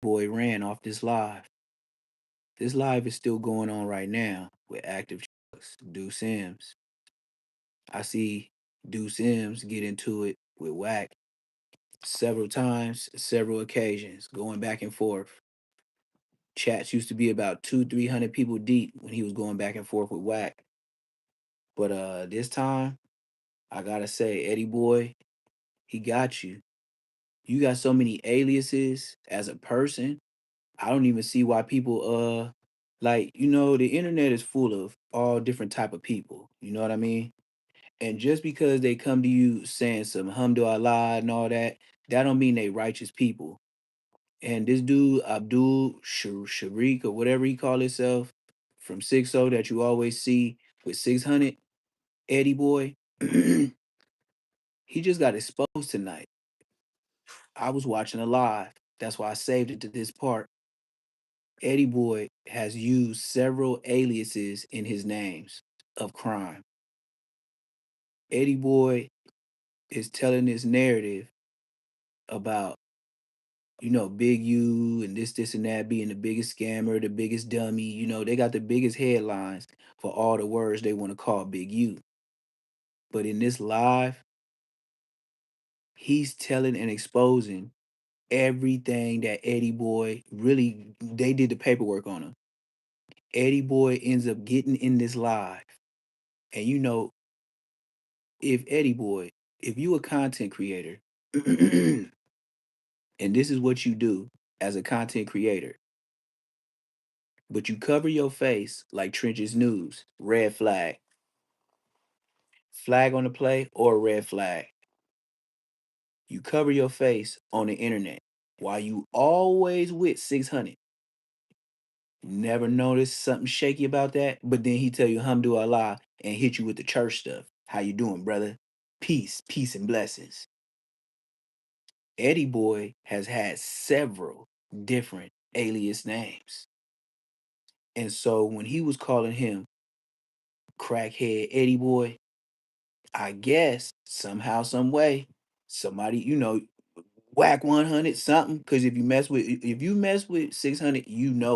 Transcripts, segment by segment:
Boy ran off this live. This live is still going on right now with active chucks, Deuce Sims. I see Deuce Sims get into it with Whack several times, several occasions, going back and forth. Chats used to be about 300 people deep when he was going back and forth with Whack. But this time, I gotta say, Eddie Boy, he got you. You got so many aliases as a person. I don't even see why people like, the internet is full of all different type of people. You know what I mean? And just because they come to you saying some hamdulillah and all that, that don't mean they righteous people. And this dude, Abdul Sharik or whatever he call himself from 60 that you always see with 600, Eddie Boy, he just got exposed tonight. I was watching a live. That's why I saved it to this part. Eddie Boy has used several aliases in his names of crime. Eddie Boy is telling this narrative about, Big U and this and that being the biggest scammer, the biggest dummy. They got the biggest headlines for all the words they want to call Big U. But in this live, he's telling and exposing everything that Eddie Boy really, they did the paperwork on him. Eddie Boy ends up getting in this live. And if Eddie Boy, if you a content creator, and this is what you do as a content creator, but you cover your face like Trench's News, red flag, flag on the play or red flag. You cover your face on the internet while you always with 600. Never noticed something shaky about that, but then he tell you alhamdulillah and hit you with the church stuff. How you doing, brother? Peace, peace and blessings. Eddie Boy has had several different alias names. And so when he was calling him crackhead Eddie Boy, I guess somehow, some way, somebody, whack 100 something. Because if you mess with 600,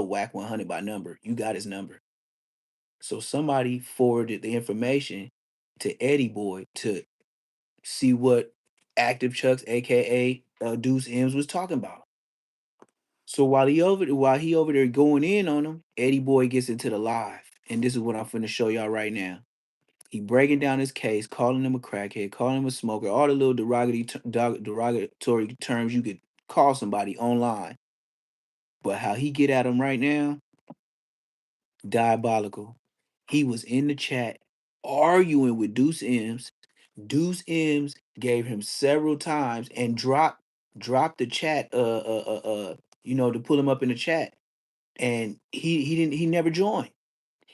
whack 100 by number. You got his number. So somebody forwarded the information to Eddie Boy to see what Active Chucks, aka Deuce M's, was talking about. So while he over there going in on him, Eddie Boy gets into the live. And this is what I'm finna show y'all right now. He breaking down his case, calling him a crackhead, calling him a smoker, all the little derogatory terms you could call somebody online. But how he get at him right now, diabolical. He was in the chat arguing with Deuce M's. Deuce M's gave him several times and dropped the chat to pull him up in the chat. And he never joined.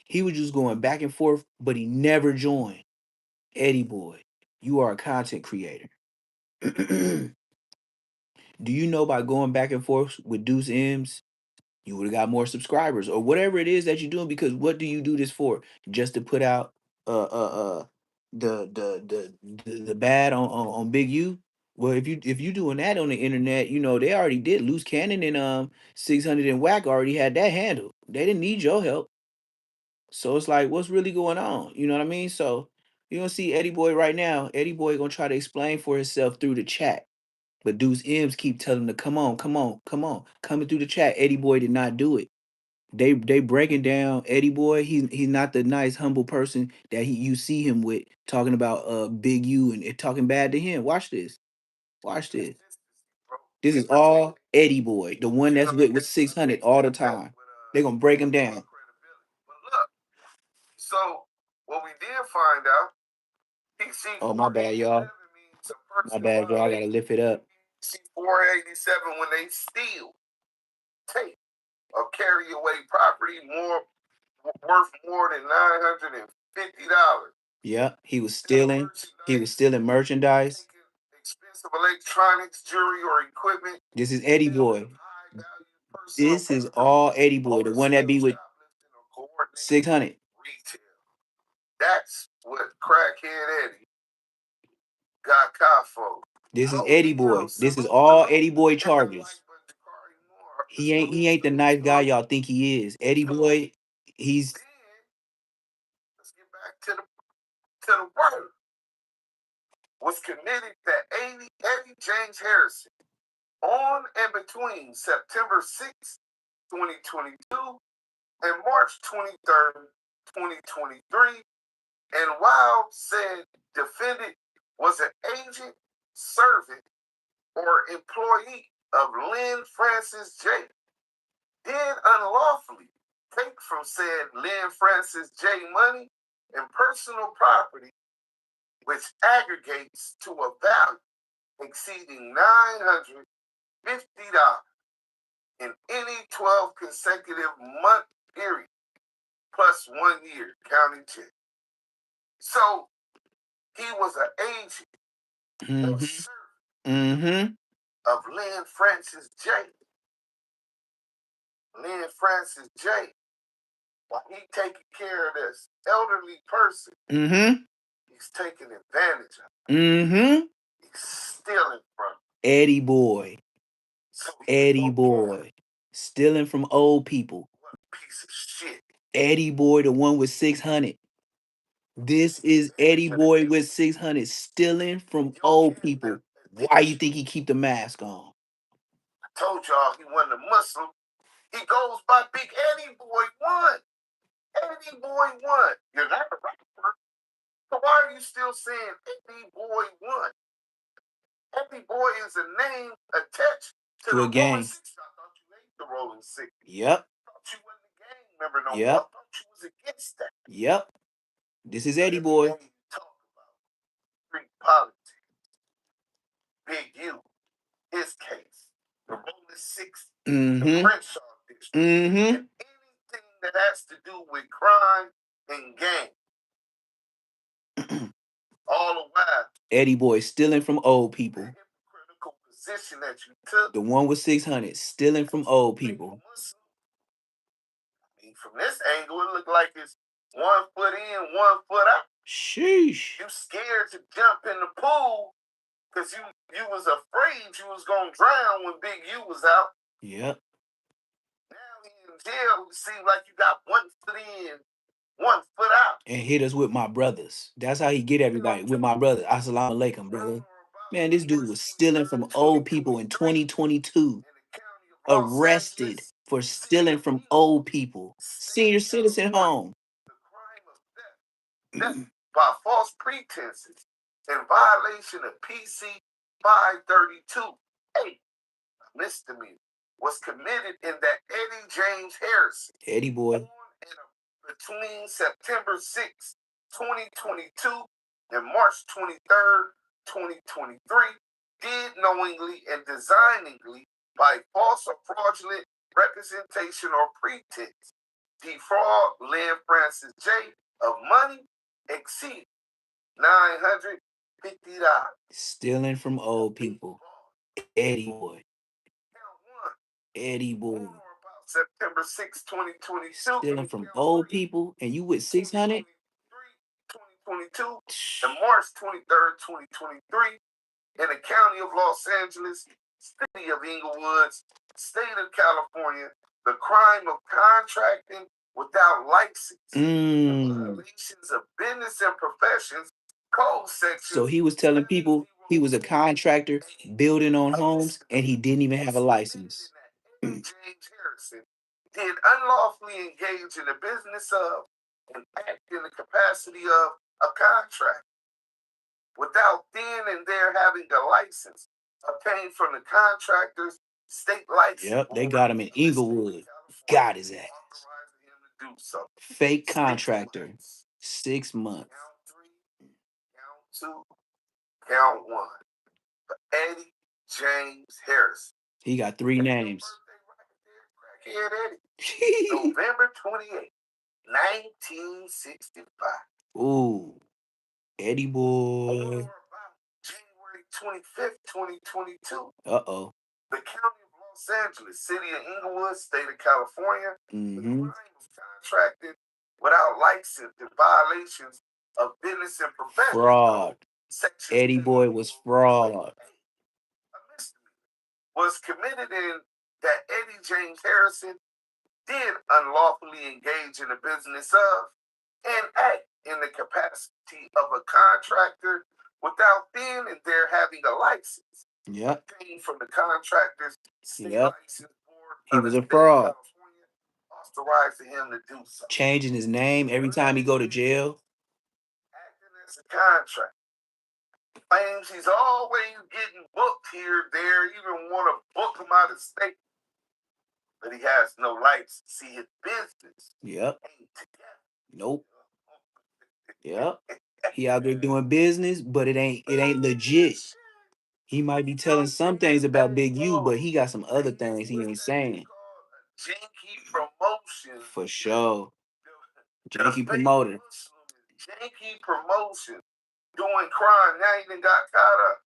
He was just going back and forth, but he never joined. Eddie Boy, you are a content creator. Do you know by going back and forth with Deuce M's, you would have got more subscribers or whatever it is that you're doing? Because what do you do this for? Just to put out uh uh uh the bad on Big U? Well, if you doing that on the internet, they already did. Loose Cannon and 600 and Whack already had that handled. They didn't need your help. So it's like, what's really going on? You know what I mean? So you're gonna see Eddie Boy right now. Eddie Boy gonna try to explain for himself through the chat. But Deuce M's keep telling him to come on, come on, come on. Coming through the chat. Eddie Boy did not do it. They breaking down Eddie Boy. He's not the nice, humble person that you see him with, talking about Big U and talking bad to him. Watch this. Watch this. This is all Eddie Boy, the one that's with 600 all the time. They're gonna break him down. So what we did find out, oh my bad, y'all. My bad, y'all. I gotta lift it up. C487 when they steal tape of carry away property worth more than $950. Yeah, he was stealing. He was stealing merchandise. Expensive electronics, jewelry, or equipment. This is Eddie Boy. This is all Eddie Boy, the one that be with 600. Retail. That's what crackhead Eddie got caught for. This is Eddie Boy. This is all Eddie Boy charges. He ain't the nice guy y'all think he is. Eddie Boy, he's Then let's get back to the word. Was committed that Eddie James Harrison on and between September 6th, 2022 and March 23rd, 2023. And while said defendant was an agent, servant, or employee of Lynn Francis J, did unlawfully take from said Lynn Francis J money and personal property, which aggregates to a value exceeding $950 in any 12 consecutive month period, plus 1 year counting check. So he was an agent or servant of Lynn Francis J. Lynn Francis J, while he taking care of this elderly person, he's taking advantage of him. He's stealing from him. Eddie Boy. So Eddie Boy. Stealing from old people. What a piece of shit. Eddie Boy, the one with 600. This is Eddie Boy with 600 stealing from old people. Why you think he keep the mask on? I told y'all he wasn't a Muslim. He goes by Big Eddie Boy 1. Eddie Boy 1. You're not a rapper. So why are you still saying Eddie Boy 1? Eddie Boy is a name attached to the a gang. Rolling Six. I thought you hated the Rolling Six. Yep. I thought you wasn't a gang member no more. I thought you was against that. Yep. This is Eddie Boy. Talk about street politics. Big U. His case. The Rolling Six. The Crenshaw District. And anything that has to do with crime and gang. All the while. Eddie Boy stealing from old people. The hypocritical position that you took. The one with 600 stealing from old people. I mean, from this angle, it looked like it's 1 foot in, 1 foot out. Sheesh. You scared to jump in the pool because you was afraid you was going to drown when Big U was out. Yep. Now he in jail. It seems like you got 1 foot in, 1 foot out. And hit us with my brothers. That's how he get everybody, with my brother. Assalamu alaikum, brother. Man, this dude was stealing from old people in 2022. Arrested for stealing from old people. Senior citizen home. The crime of theft by false pretenses in violation of PC 532A, misdemeanor, was committed in that Eddie James Harrison. Eddie Boy. Between September 6, 2022 and March 23rd, 2023, did knowingly and designingly, by false or fraudulent representation or pretense, defraud Lynn Francis J of money exceeding $950. Stealing from old people. Eddie Boy. Eddie Boy. September 6, 2022. Stealing from old people, and you with 600? 2022 and March 23rd, 2023, in the county of Los Angeles, city of Inglewood, state of California, the crime of contracting without license, violations of business and professions, code section. So he was telling people he was a contractor building on homes, and he didn't even have a license. James Harrison did unlawfully engage in the business of and act in the capacity of a contract without then and there having a license obtained from the contractor's state license. Yep, they got him in Inglewood. Got his ass. Do so. Fake contractor. 6 months. Count 2, count 1. Eddie James Harrison. He got 3 names. November 28th, 1965. Ooh, Eddie Boy. January 25th, 2022. Uh-oh. The county of Los Angeles, city of Inglewood, state of California, the crime was contracted without license in violations of business and profession. Fraud. Eddie Boy was fraud. Was committed in that Eddie James Harrison did unlawfully engage in the business of and act in the capacity of a contractor without being in there having a license. Yep. Obtained from the contractor's state license board. He was a fraud. Authorizing him to do so. Changing his name every time he go to jail. Acting as a contractor. Claims he's always getting booked here, there, even want to book him out of state. But he has no license. See, his business Yep. ain't together. Nope. Yep. He out there doing business, but it ain't legit. He might be telling some things about Big U, but he got some other things he ain't saying. Janky promotion. For sure. Janky promoter. Janky promotion. Doing crime. Now he done got caught up.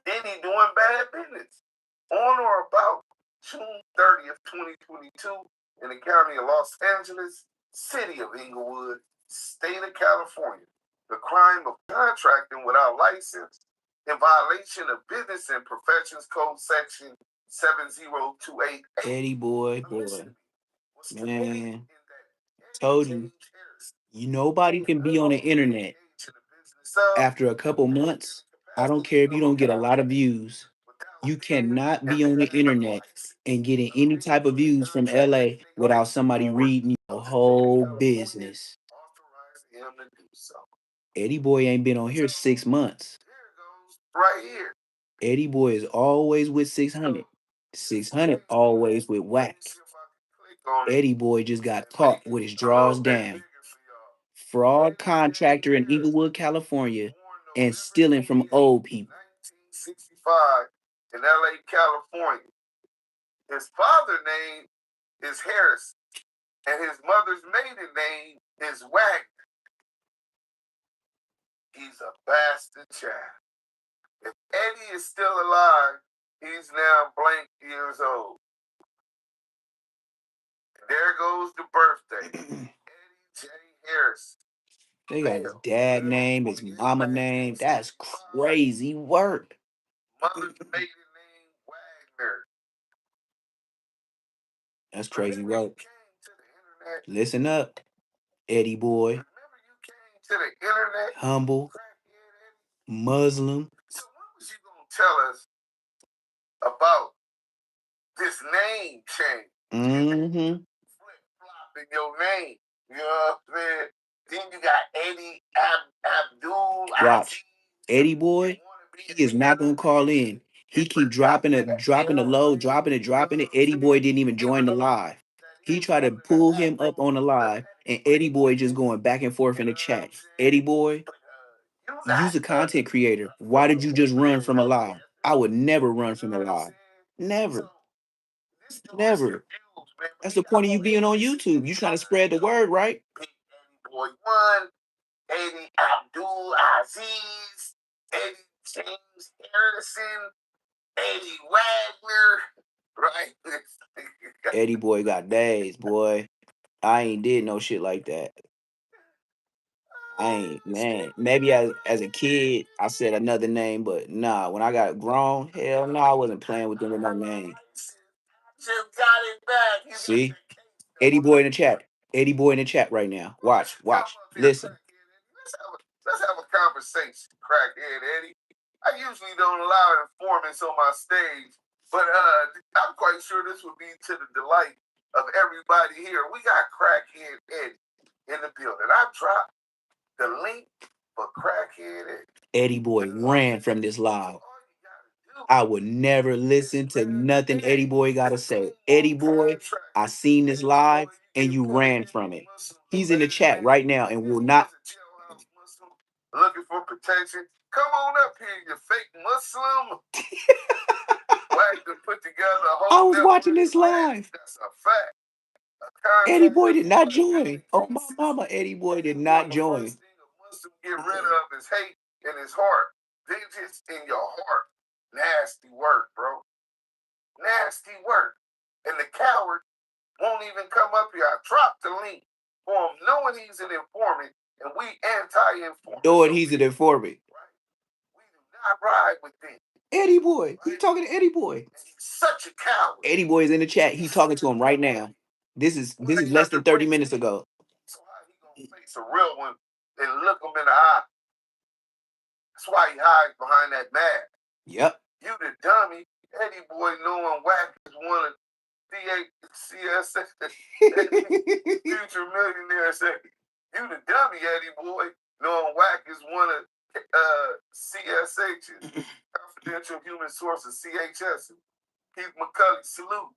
Then he doing bad business. On or about June 30th, 2022, in the county of Los Angeles, city of Inglewood, state of California, the crime of contracting without license in violation of Business and Professions Code Section 7028. Eddie boy. Man, told you. Nobody can be on the internet after a couple months. I don't care if you don't get a lot of views. You cannot be on the internet and getting any type of views from LA without somebody reading your whole business. Eddie boy ain't been on here 6 months. Right here. Eddie boy is always with 600. 600 always with Whack. Eddie boy just got caught with his drawers down. Fraud contractor in Inglewood, California, and stealing from old people. 1965 in LA, California. His father's name is Harris, and his mother's maiden name is Wagner. He's a bastard child. If Eddie is still alive, he's now blank years old. And there goes the birthday. Eddie J. Harris. They got his dad name, his mama name. That's crazy work. Mother's maiden name, Wagner. That's crazy work. Listen up, Eddie boy. Remember you came to the internet? Humble. Muslim. So what was you going to tell us about this name change? Mm-hmm. Flip-flopping your name. You know what I'm saying? Then you got Eddie Abdul. Watch. Eddie boy, he is not going to call in. He keep dropping the low, dropping it. Eddie boy didn't even join the live. He tried to pull him up on the live, and Eddie boy just going back and forth in the chat. Eddie boy, use a content creator. Why did you just run from a live? I would never run from a live. Never. Never. That's the point of you being on YouTube. You trying to spread the word, right? Boy 1, Eddie Abdul Aziz, Eddie James Harrison, Eddie Wagner, right? Eddie boy got days, boy. I ain't did no shit like that. I ain't, man. Maybe as a kid, I said another name, but nah, when I got grown, hell no, I wasn't playing with them with my name. Just got it back. See? Eddie boy in the chat. Eddie boy in the chat right now. Watch. Listen. Let's have a conversation, crackhead Eddie. I usually don't allow informants on my stage, but I'm quite sure this would be to the delight of everybody here. We got crackhead Eddie in the building. I dropped the link for crackhead Eddie. Eddie boy ran from this live. I would never listen to nothing Eddie boy gotta say. Eddie boy, I seen this live and you ran from it. He's in the chat right now and will not. Looking for protection. Come on up here, you fake Muslim. Wagner put together a whole. I was watching this live. That's a fact. Eddie boy did not join. Oh my mama, Eddie boy did not join. Muslim get rid of his hate in his heart. Vengeance in your heart. Nasty work, bro. Nasty work. And the coward won't even come up here. I dropped the link for him, knowing he's an informant, and we anti-informant. Knowing he's an informant. Right? We do not ride with them. Eddie Boy. He talking to Eddie Boy. He's such a coward. Eddie Boy is in the chat. He's talking to him right now. This is less than 30 minutes ago. So how he gonna face a real one and look him in the eye? That's why he hides behind that mask. Yep. You the dummy. Eddie Boy knowing Whack is one of CSA future millionaire say, you the dummy, Eddie Boy, knowing Whack is one of CSH's confidential human sources, CHS. Keith McCully, salute.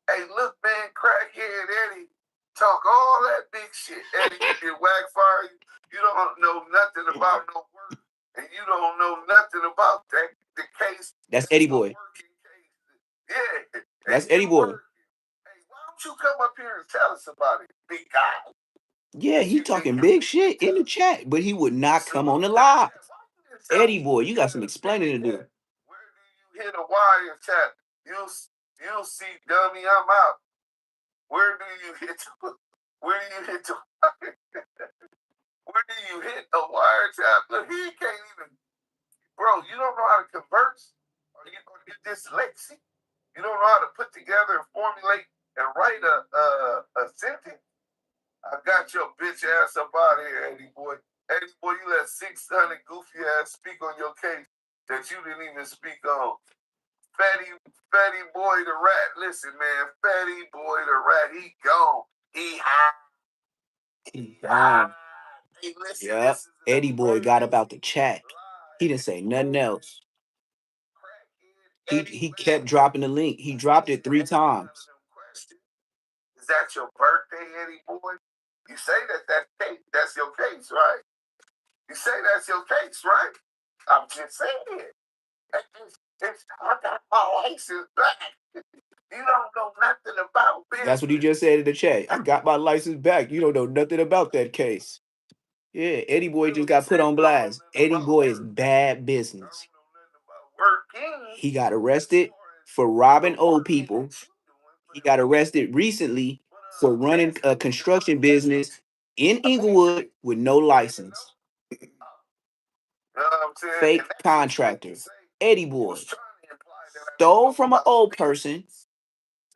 Hey, look, man, crackhead Eddie, talk all that big shit. Eddie, did Whack fire you? You don't know nothing about no work, and you don't know nothing about the case. That's Eddie Boy. Yeah. That's Eddie Boy. Hey, why don't you come up here and tell us about it, big guy? Yeah, he talking big shit in the chat, but he would not come on the live. Eddie Boy, you got some explaining to do. Where do you hit a wire chat? You'll see, dummy, I'm out. Where do you hit the wire? Where do you hit a wire chat? Look, he can't even, bro, you don't know how to converse? Or you're dyslexic? You don't know how to put together and formulate and write a sentence? I got your bitch ass up out of here, Eddie Boy. Eddie Boy, you let 600 goofy ass speak on your case that you didn't even speak on. Fatty Boy the Rat. Listen, man, Fatty Boy the Rat, he gone. He high. He gone. Hey, listen, yep. Eddie Boy got up out the chat. He didn't say nothing else. He kept dropping the link. He dropped it 3 times. Is that your birthday, Eddie Boy? You say that's your case, right? You say that's your case, right? I'm just saying. I got my license back. You don't know nothing about business. That's what he just said in the chat. I got my license back. You don't know nothing about that case. Yeah, Eddie Boy just got put on blast. Eddie Boy is bad business. He got arrested for robbing old people. He got arrested recently for running a construction business in Inglewood with no license. Fake contractor. Eddie Boy stole from an old person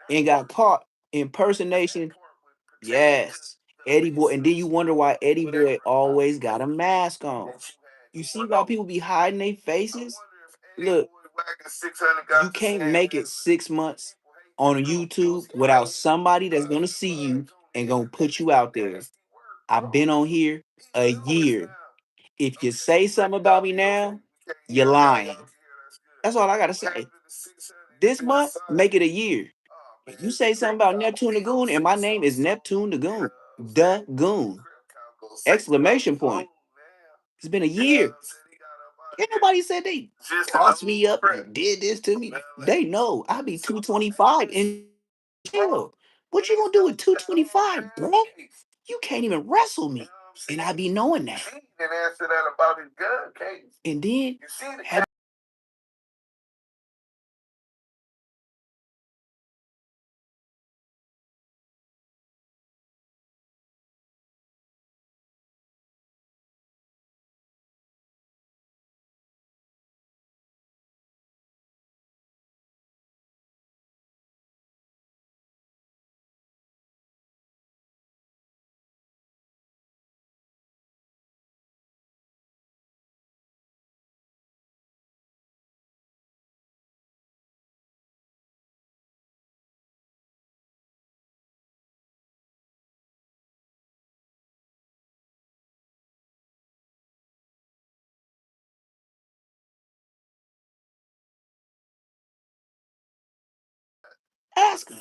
and got caught impersonation. Yes, Eddie Boy. And then you wonder why Eddie Boy always got a mask on. You see why people be hiding their faces? Look, you can't make it 6 months on YouTube without somebody that's gonna see you and gonna put you out there. I've been on here a year. If you say something about me now, you're lying. That's all I gotta say. This month, make it a year. If you say something about Neptune the Goon, and my name is Neptune the Goon, the Goon, exclamation point. It's been a year. Ain't nobody said they tossed me up and did this to me. They know I be 225 in jail. What you gonna do with 225, bro? You can't even wrestle me. And I be knowing that. And then have ask them.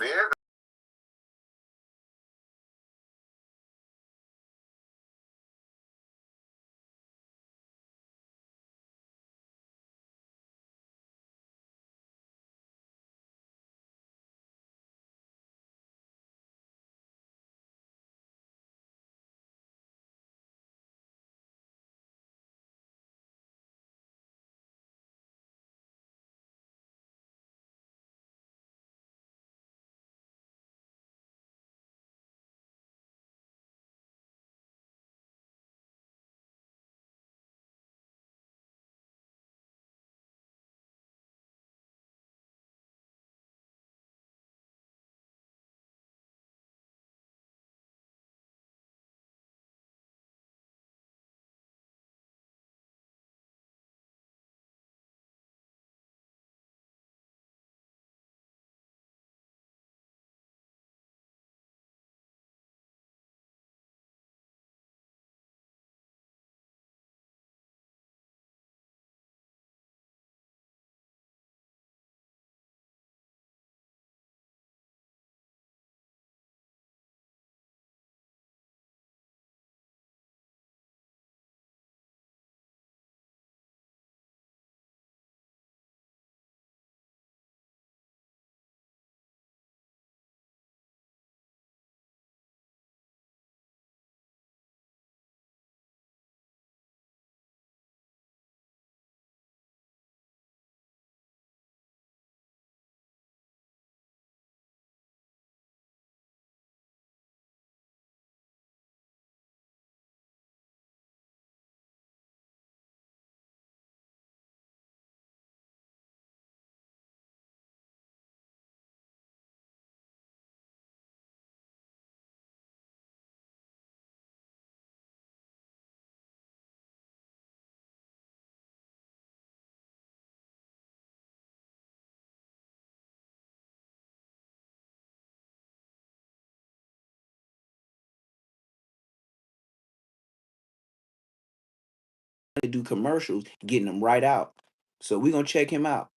do commercials, getting them right out. So we're gonna check him out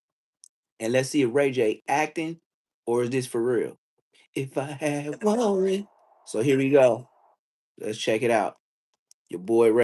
and let's see if Ray J acting or is this for real. If I had worry. So here we go. Let's check it out. Your boy Ray.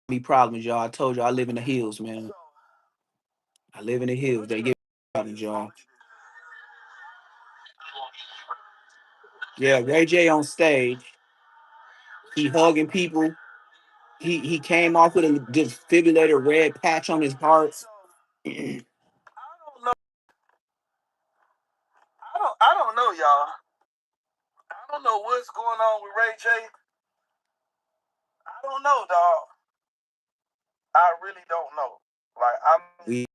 Me problems, y'all. I told you I live in the hills, man. I live in the hills. They give me problems, y'all. Yeah, Ray J on stage. He hugging people. He came off with a defibrillator red patch on his heart. I don't know, y'all. I don't know what's going on with Ray J. I don't know, dog. I really don't know. Like I'm We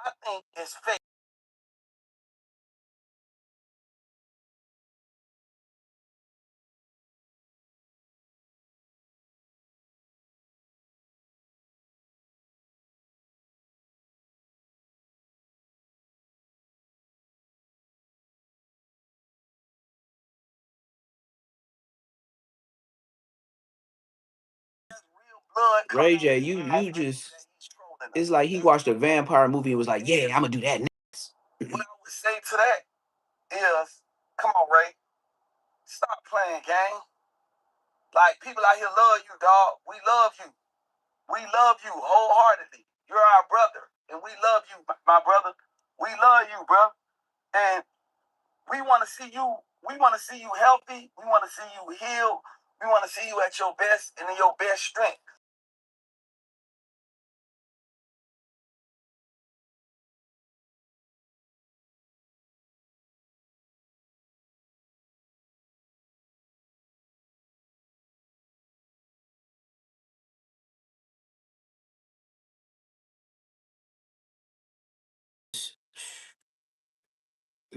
I think it's fake. Ray J, you just, it's like he watched a vampire movie and was like, yeah, I'm gonna do that next. What I would say to that is, come on, Ray, stop playing, gang. Like, people out here love you, dog. We love you. We love you wholeheartedly. You're our brother, and we love you, my brother. We love you, bro. And we want to see you. We want to see you healthy. We want to see you healed. We want to see you at your best and in your best strength.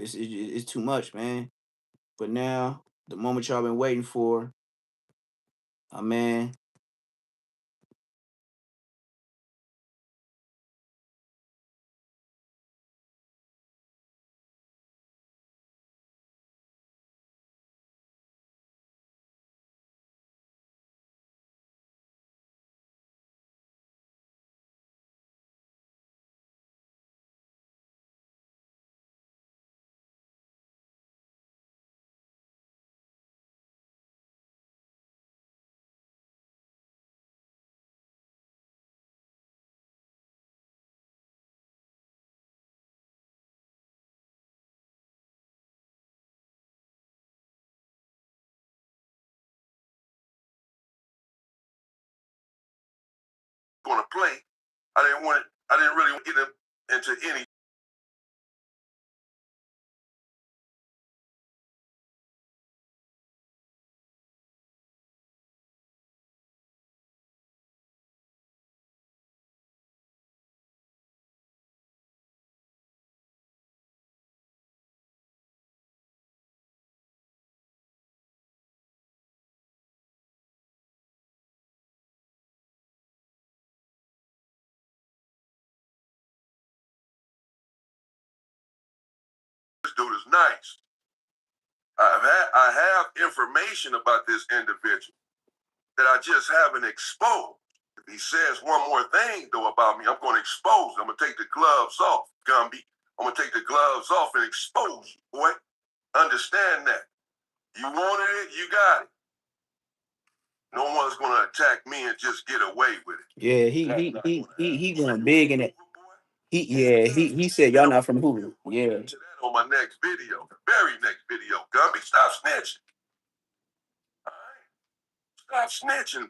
It's too much, man. But now, the moment y'all been waiting for, man. Going to play. I didn't really get into any. This dude is nice. I have information about this individual that I just haven't exposed. If he says one more thing though about me, I'm going to expose him. I'm going to take the gloves off, Gumby. I'm going to take the gloves off and expose you, boy. Understand that. You wanted it, you got it. No one's going to attack me and just get away with it. Yeah, he going big in it. He said y'all not from Hoover. Yeah. To that on my next video, the very next video. Gumby, stop snitching. All right? Stop snitching.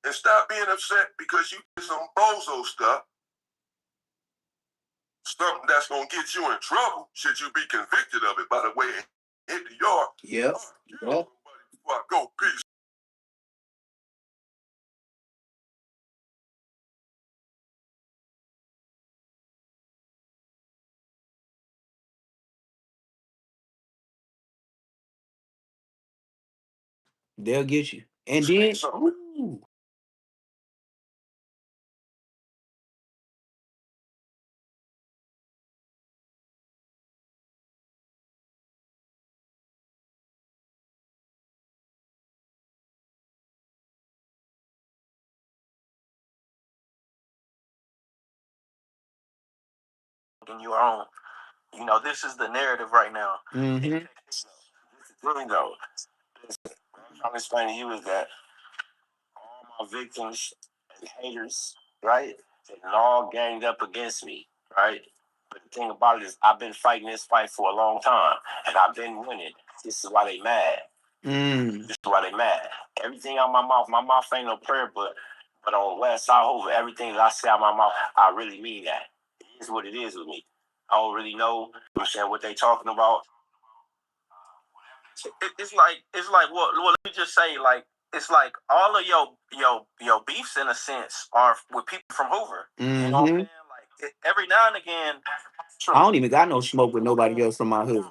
And stop being upset because you did some bozo stuff. Something that's going to get you in trouble should you be convicted of it, by the way, hit the yard. Yep. Before I go, peace. They'll get you. And then, ooh, In your own. You know, this is the narrative right now. mm-hmm. Really though, what I'm trying to explain to you is that all my victims and haters, right, they all ganged up against me, right? But the thing about it is, I've been fighting this fight for a long time, and I've been winning. This is why they mad. This is why they mad. Everything out my mouth ain't no prayer, but on West Side Hoover, everything that I say out my mouth, I really mean that. It is what it is with me. I don't really know, I'm saying, what they talking about. It's like what let me just say, like, it's like all of your beefs in a sense are with people from Hoover. Mm-hmm. You know what I'm saying? every now and again. I don't even got no smoke with nobody else from my hood.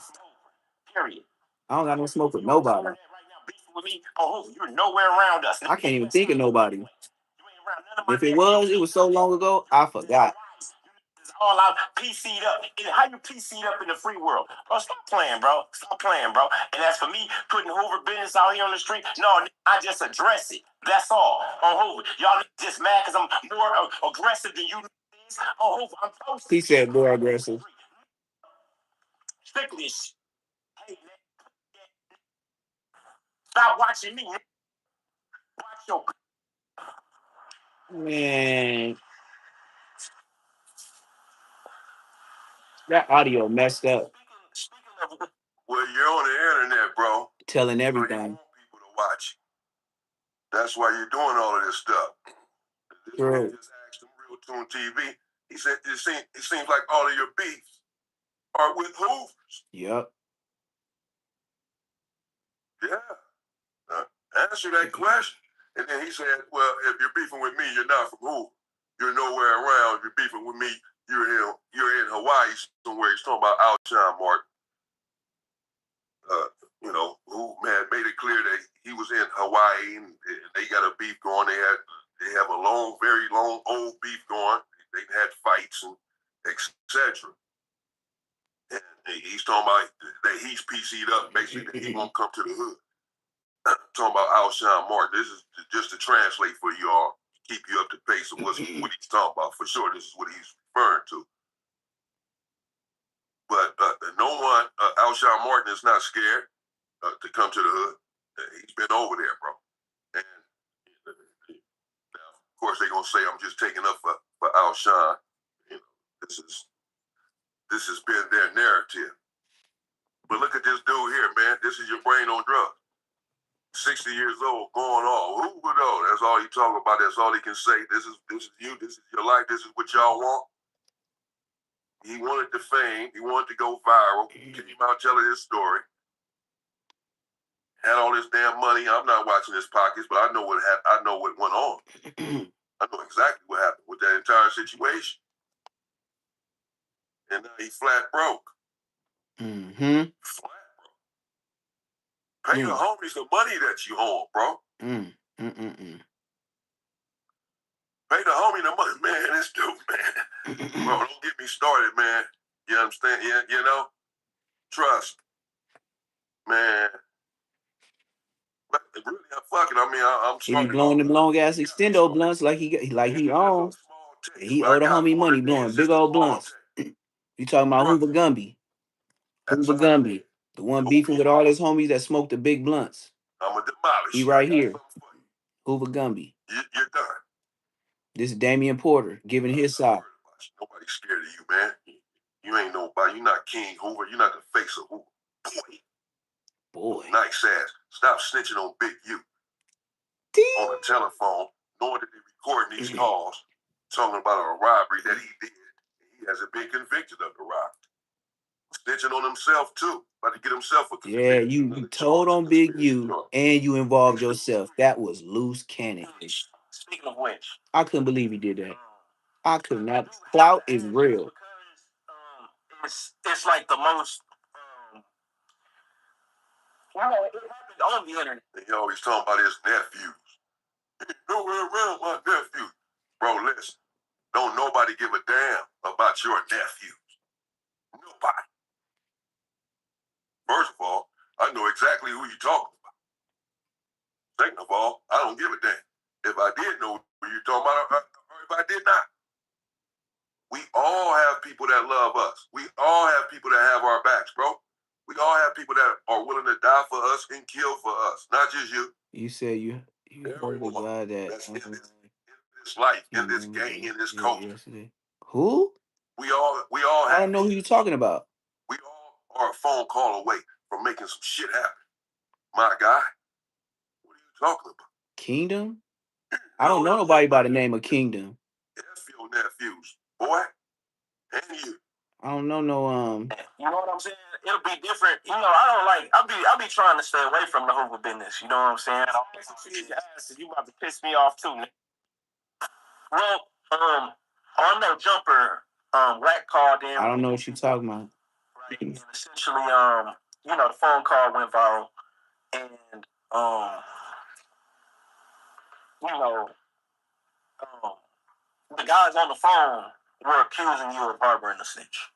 Period. I don't got no smoke with nobody. With me, oh, you're nowhere around us. I can't even think of nobody. If it was so long ago, I forgot. All out PC'd up. How you PC'd up in the free world? Bro, stop playing, bro. Stop playing, bro. And as for me putting Hoover business out here on the street, no, I just address it. That's all. On Hoover. Y'all just mad because I'm more aggressive than you. On Hoover, I'm posting. He said more aggressive. Strictly hey, stop watching me. Watch your man. That audio messed up. Well, you're on the internet, bro. Telling So everything. you want people to watch. That's why you're doing all of this stuff. This man just asked him Real Tune TV. He said it seems like all of your beefs are with Hoovers. Yep. Yeah. Answer that question. And then he said, well, if you're beefing with me, you're not from Hoover. You're nowhere around. If you're beefing with me, you're in Hawaii somewhere. He's talking about Alshon Martin. Who had made it clear that he was in Hawaii and they got a beef going. They have a very long, old beef going. They had fights and etc. And he's talking about that he's PC'd up, basically that he won't come to the hood. Talking about Alshon Martin. This is just to translate for y'all, keep you up to pace of what he's talking about. For sure, this is what he's referring to. But no one, Alshon Martin is not scared to come to the hood. He's been over there, bro. And now, of course, they're gonna say I'm just taking up for Alshon. This has been their narrative. But look at this dude here, man. This is your brain on drugs. 60 years old, going all Hoover though. That's all he talking about. That's all he can say. This is you. This is your life. This is what y'all want. He wanted the fame. He wanted to go viral. Came out telling his story. Had all this damn money. I'm not watching his pockets, but I know what happened. I know what went on. I know exactly what happened with that entire situation. And now he flat broke. Mm-hmm. Flat broke. Pay the homies the money that you owe, bro. Pay the homie the money, man. This dude, man. Bro, don't get me started, man. You understand? You know? Trust. Man. But really, I'm fucking. I mean, I'm He be blowing them long ass extendo blunts like he own. He owe the homie money blowing big old blunts. You talking about Hoover Gumby? Hoover Gumby, the one beefing with all his homies that smoked the big blunts. I'ma demolish. He right here. Hoover Gumby. You're done. This is Damian Porter giving his side. Nobody's scared of you, man. You ain't nobody. You're not King Hoover. You're not the face of Hoover. Boy. Nice ass. Stop snitching on Big U. On the telephone, knowing that they're recording these calls, talking about a robbery that he did. He hasn't been convicted of the robbery. Snitching on himself, too. About to get himself a conviction. Yeah, you told on Big U and you involved yourself. That was loose cannon. Speaking of which, I couldn't believe he did that. I could not. Clout is real. It's like the most. It happened on the internet. He always talking about his nephews. Nowhere around my nephews. Bro, listen. Don't nobody give a damn about your nephews. Nobody. First of all, I know exactly who you're talking about. Second of all, I don't give a damn. If I did know who you're talking about, or if I did not. We all have people that love us. We all have people that have our backs, bro. We all have people that are willing to die for us and kill for us. Not just you. You said you heard the guy that's in this life, in this gang, in this culture. Yesterday. Who? We all have. I don't know who you're talking about. We all are a phone call away from making some shit happen. My guy. What are you talking about? Kingdom? I don't know nobody by the name of Kingdom. That's your nephews, boy. And you. I don't know no You know what I'm saying? It'll be different. You know, I don't like. I'll be trying to stay away from the Hoover business. You know what I'm saying? You about to piss me off too. Well, on no jumper Racc called in. I don't know what you're talking about. Right, and essentially, the phone call went viral, and you know, the guys on the phone were accusing you of harboring a snitch.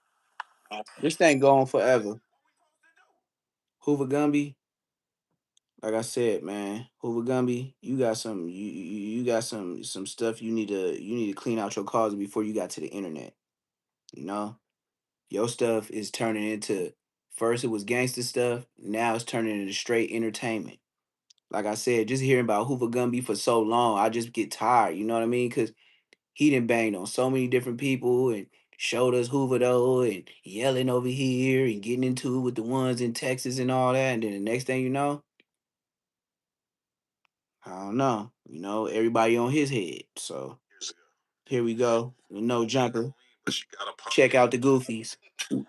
This thing going forever. Hoover Gumby, like I said, man, Hoover Gumby, you got you got some stuff you need to clean out your closet before you got to the internet. You know, your stuff is turning into first it was gangster stuff, now it's turning into straight entertainment. Like I said, just hearing about Hoover Gumby for so long, I just get tired. You know what I mean? Because he done banged on so many different people and showed us Hoover though and yelling over here and getting into it with the ones in Texas and all that. And then the next thing you know, I don't know. You know, everybody on his head. So here we go. With no jumper. Check out the Goofies. Very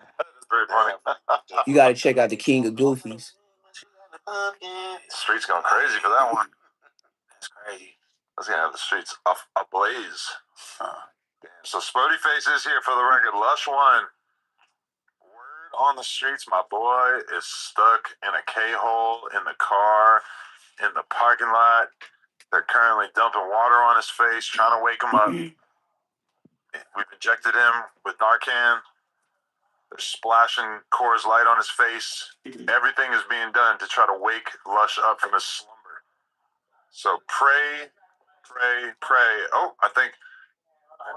funny. You got to check out the King of Goofies. Streets going crazy for that one. That's crazy. That's gonna have the streets ablaze. So Spody Face is here for the record. Lush one. Word on the streets, my boy is stuck in a K-hole in the car in the parking lot. They're currently dumping water on his face, trying to wake him up. We've injected him with Narcan. They're splashing Coors Light on his face. Everything is being done to try to wake Lush up from his slumber. So pray, pray, pray. Oh, I think. Oh,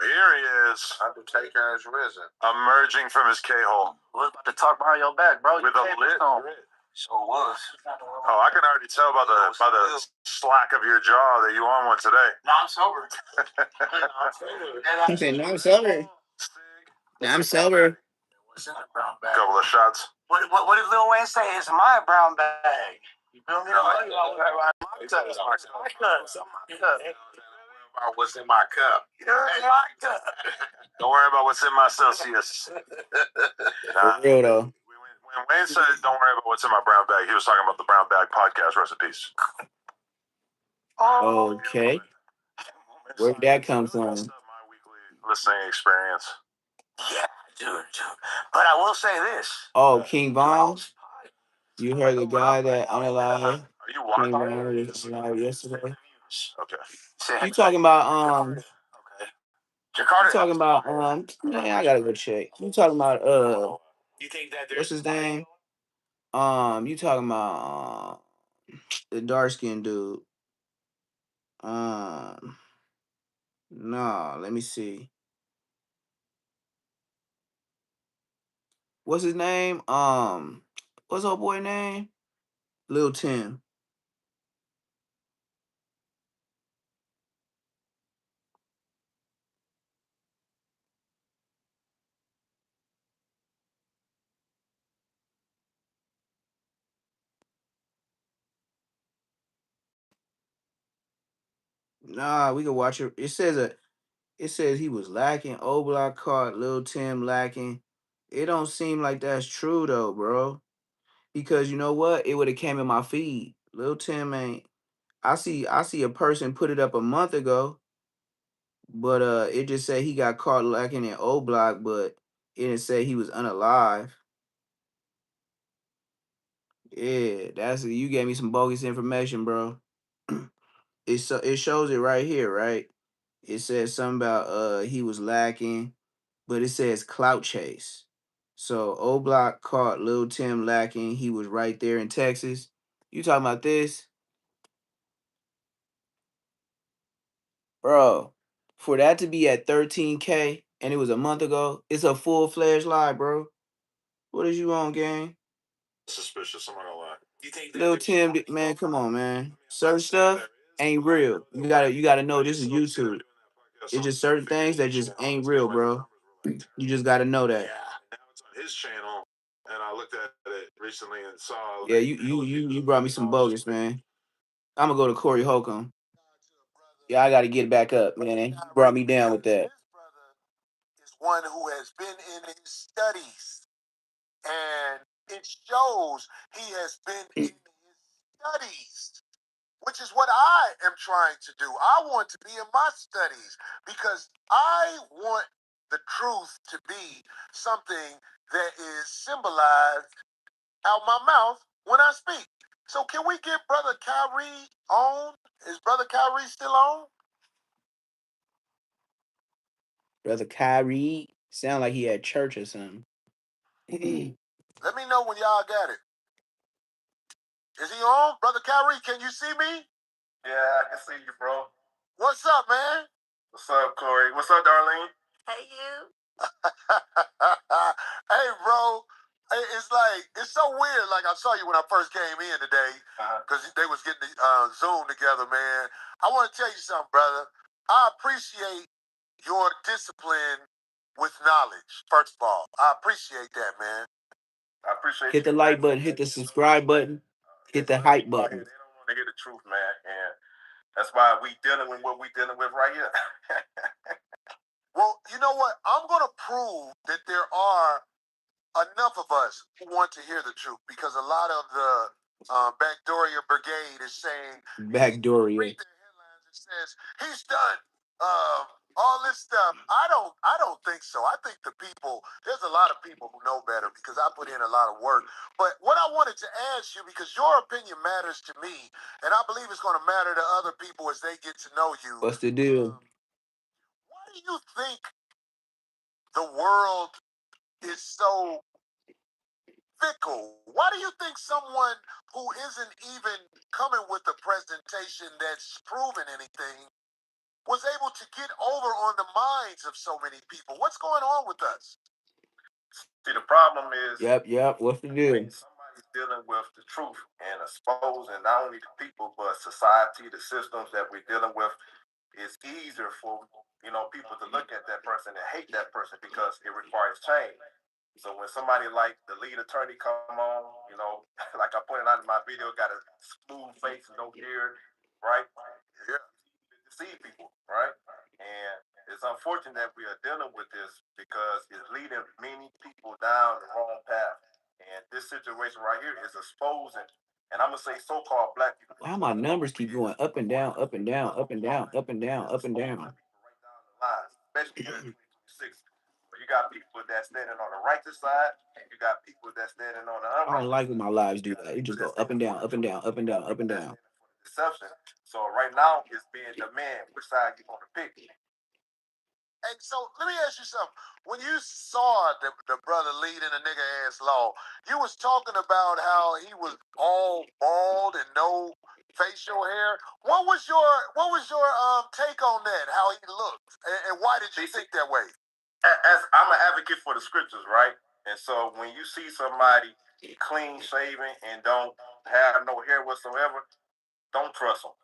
here he is. Undertaker has risen. Emerging from his K-hole. We're about to talk behind your back, bro. With a lit grit. So was. Oh, I can already tell by the slack of your jaw that you on one today. No, I'm sober. He said, "No, I'm sober. No, I'm sober." What's in the brown bag? Couple of shots. What did Lil Wayne say? It's my brown bag. You feel me? What's in my cup? My cup. Don't worry about what's in my Celsius. For real though. When Wayne said, "Don't worry about what's in my brown bag," he was talking about the Brown Bag Podcast recipes. Okay. Where'd that come from? My weekly listening experience. Yeah, dude. But I will say this. Oh, King Von? You heard the guy that unalive Are you King watching? Von was unalive yesterday? Okay. You talking about Okay. you Jakarta. talking about man, I gotta go check. You talking about You think that what's his name? You talking about the dark skinned dude. No, let me see. What's his name? What's old boy name? Lil Tim. Nah, we can watch it. It says he was lacking. O Block caught Lil Tim lacking. It don't seem like that's true though, bro. Because you know what? It would have came in my feed. Lil Tim ain't. I see a person put it up a month ago, but it just said he got caught lacking in O Block, but it didn't say he was unalive. Yeah, you gave me some bogus information, bro. It shows it right here, right? It says something about he was lacking, but it says clout chase. So O Block caught Lil Tim lacking. He was right there in Texas. You talking about this? Bro, for that to be at 13K and it was a month ago, it's a full-fledged lie, bro. What is you on, gang? Suspicious, I'm not gonna lie. you think Lil Tim, man, come on, man. Certain stuff ain't real. You gotta know this is YouTube. It's just certain things that just ain't real, bro. You just gotta know that. Now it's on his channel, and I looked at it recently and saw. Yeah, you brought me some bogus, man. I'm gonna go to Corey Holcomb. Yeah, I gotta get back up, man. You brought me down with that. His brother is one who has been in his studies, and it shows he has been in his studies, which is what I am trying to do. I want to be in my studies because I want the truth to be something that is symbolized out my mouth when I speak. So can we get Brother Kyrie on? Is Brother Kyrie still on? Brother Kyrie sound like he at church or something. Let me know when y'all got it. Is he on? Brother Kyrie, can you see me? Yeah, I can see you, bro. What's up, man? What's up, Corey? What's up, Darlene? Hey, you. Hey, bro. Hey, it's like, it's so weird. Like, I saw you when I first came in today because they was getting the Zoom together, man. I want to tell you something, brother. I appreciate your discipline with knowledge, first of all. I appreciate that, man. I appreciate Hit you, the man. like button, hit the subscribe button, hit the hype button. They don't want to hear the truth, man. And that's why we dealing with what we dealing with right here. Well, you know what? I'm going to prove that there are enough of us who want to hear the truth because a lot of the Backdoria Brigade is saying, Backdoria. read the headlines, it says, he's done. All this stuff. I don't think so. I think there's a lot of people who know better because I put in a lot of work. But what I wanted to ask you, because your opinion matters to me, and I believe it's going to matter to other people as they get to know you. What's the deal? Why do you think the world is so fickle? Why do you think someone who isn't even coming with a presentation that's proven anything was able to get over on the minds of so many people? What's going on with us? See, the problem is, Yep. What's the deal? when somebody's dealing with the truth and exposing not only the people but society, the systems that we're dealing with, it's easier for people to look at that person and hate that person because it requires change. So when somebody like the lead attorney come on, like I pointed out in my video, got a smooth face, no beard, right? Yeah, deceive people, right? And it's unfortunate that we are dealing with this because it's leading many people down the wrong path. And this situation right here is exposing, and I'm gonna say so-called black people. Why my numbers keep going up and down, up and down, up and down, up and down, up and down? Right down the line, especially here in 2026. But you got people that's standing on the righteous side, and you got people that's standing on the I don't unrighteous. like when my lives do that. It just go up and down, up and down, up and down, up and down. Deception. So right now it's being the man. Which side you gonna pick? Hey, so let me ask you something. When you saw the brother leading a nigga ass law, you was talking about how he was all bald and no facial hair. What was your take on that? How he looked, and why did you think that way? As I'm an advocate for the scriptures, right? And so when you see somebody clean shaven and don't have no hair whatsoever, don't trust them.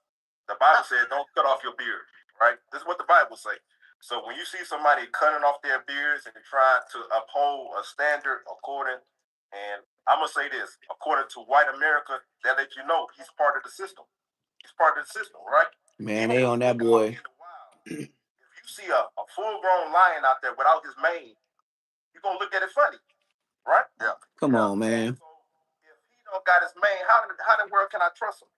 The Bible said, "Don't cut off your beard." Right? This is what the Bible says. So when you see somebody cutting off their beards and trying to uphold a standard and I'm gonna say this, according to white America, that let you know he's part of the system. He's part of the system, right? Man, they on that boy. If you see a full-grown lion out there without his mane, you're gonna look at it funny, right? Yeah. Come on, man. So if he don't got his mane, how in the world can I trust him?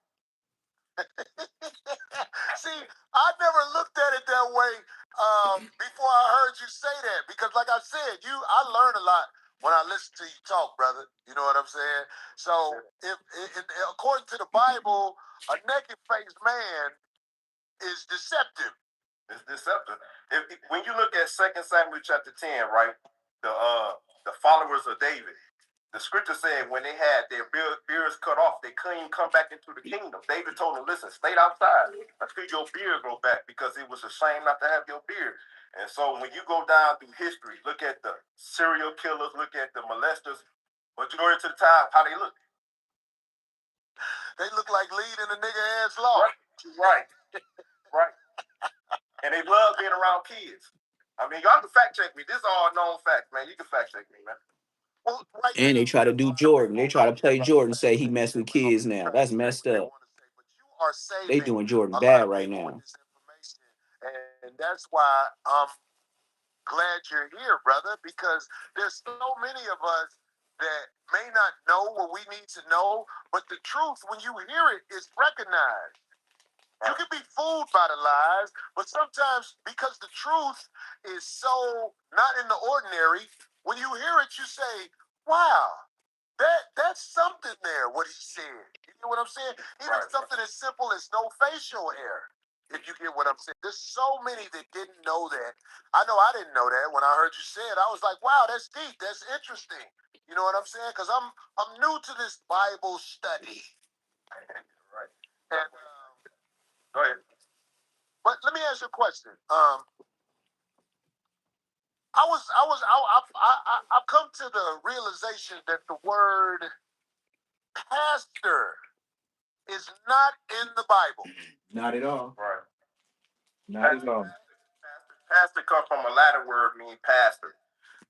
See, I never looked at it that way before I heard you say that. Because, like I said, I learn a lot when I listen to you talk, brother. You know what I'm saying? So, if according to the Bible, a naked-faced man is deceptive. It's deceptive. When you look at 2 Samuel chapter 10, right, the followers of David, the scripture said when they had their beards cut off, they couldn't even come back into the kingdom. David told them, listen, stay outside until your beard grow back because it was a shame not to have your beard. And so when you go down through history, look at the serial killers, look at the molesters, majority of the time, how they look. They look like leading a nigga ass law. Right. And they love being around kids. I mean, y'all can fact check me. This is all known fact, man. You can fact check me, man. Well, right And they try to do Jordan. They try to play Jordan, say he messed with kids now. That's messed up. But you are saving They doing Jordan a bad lot of right people now. with this information, and that's why I'm glad you're here, brother, because there's so many of us that may not know what we need to know, but the truth, when you hear it, is recognized. You can be fooled by the lies, but sometimes because the truth is so not in the ordinary, when you hear it, you say, wow, that's something there, what he said. You get what I'm saying? Even something as simple as no facial hair. If you get what I'm saying. There's so many that didn't know that. I know I didn't know that. When I heard you say it, I was like, wow, that's deep. That's interesting. You know what I'm saying? Because I'm new to this Bible study. Right. And go ahead. But let me ask you a question. I've come to the realization that the word pastor is not in the Bible. Not at all. Right. Not at all. Pastor comes from a Latin word meaning pastor,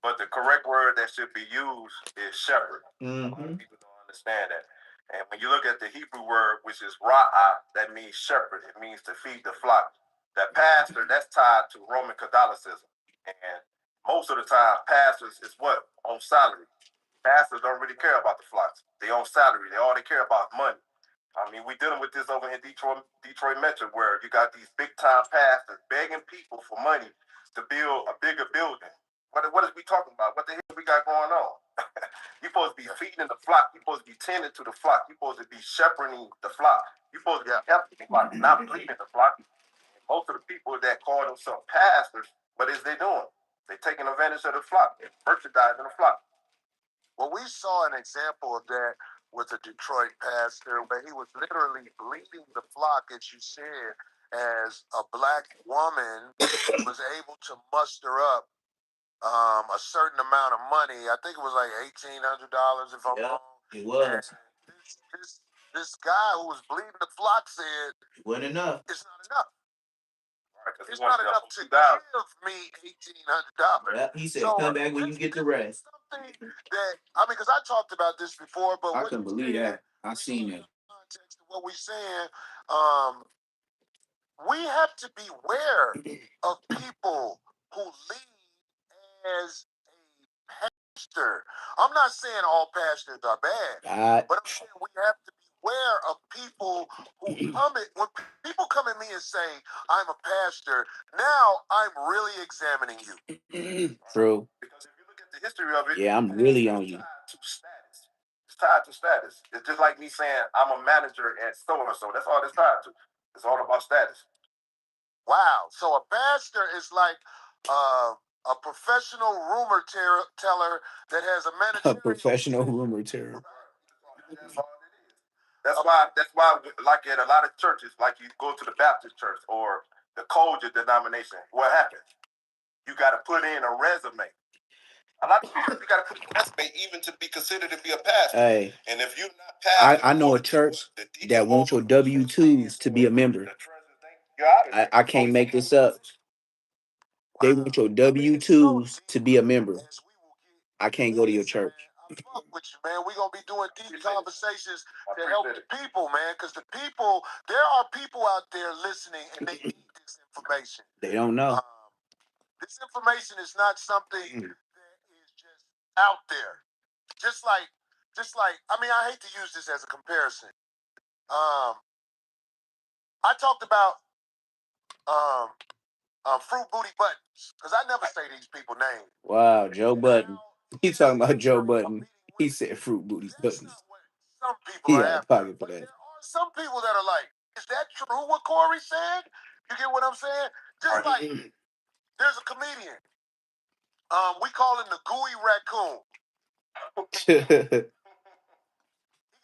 but the correct word that should be used is shepherd. A lot of people don't understand that. And when you look at the Hebrew word, which is Rocc, that means shepherd. It means to feed the flock. That pastor, that's tied to Roman Catholicism. And most of the time, pastors is what? On salary. Pastors don't really care about the flocks. They on salary. All they care about money. I mean, we dealing with this over in Detroit Metro, where you got these big time pastors begging people for money to build a bigger building. What is we talking about? What the hell we got going on? You're supposed to be feeding the flock. You're supposed to be tending to the flock. You're supposed to be shepherding the flock. You're supposed to be helping the flock, not bleeding the flock. Most of the people that call themselves pastors, what is they doing? They taking advantage of the flock. They're merchandising the flock. Well, we saw an example of that with a Detroit pastor where he was literally bleeding the flock, as you said, as a black woman was able to muster up a certain amount of money. I think it was like $1,800, if I'm wrong. It was. This guy who was bleeding the flock said, it wasn't enough. It's not enough. Right, it's not enough to give me $1,800. Yep. He said, so, come back when you get the rest. Something that because I talked about this before, but I couldn't believe that. I seen it. Context of what we're saying, we have to beware of people who lead as a pastor. I'm not saying all pastors are bad, but I'm saying we have to beware of people who come in. When people come at me and say, I'm a pastor, now I'm really examining you. True. Because if you look at the history of it, yeah, I'm really on you. It's tied to status. It's just like me saying I'm a manager at so-and-so. That's all it's tied to. It's all about status. Wow. So a pastor is like a professional rumor teller that has a managerial... A professional rumor teller. That's all it is. That's why, like at a lot of churches, like you go to the Baptist church or the Colger denomination, what happens? You got to put in a resume. A lot of times you got to put a resume even to be considered to be a pastor. Hey, and if you're not pastor, I know a church that wants your W-2s to be a member. I can't make this up. They want your W-2s to be a member. I can't go to your church. Fuck with you, man. We're going to be doing deep conversations to help the people, man, because there are people out there listening and they need this information. They don't know. This information is not something that is just out there. Just like, I mean, I hate to use this as a comparison. I talked about Fruit Booty Buttons, because I never say these people's names. Wow, Joe Button. He's talking about Joe Button. He said Fruit Booty Buttons. Some people he are had a pocket for that. There are some people that are like, is that true what Corey said? You get what I'm saying? Just like, there's a comedian. We call him the Gooey Raccoon. He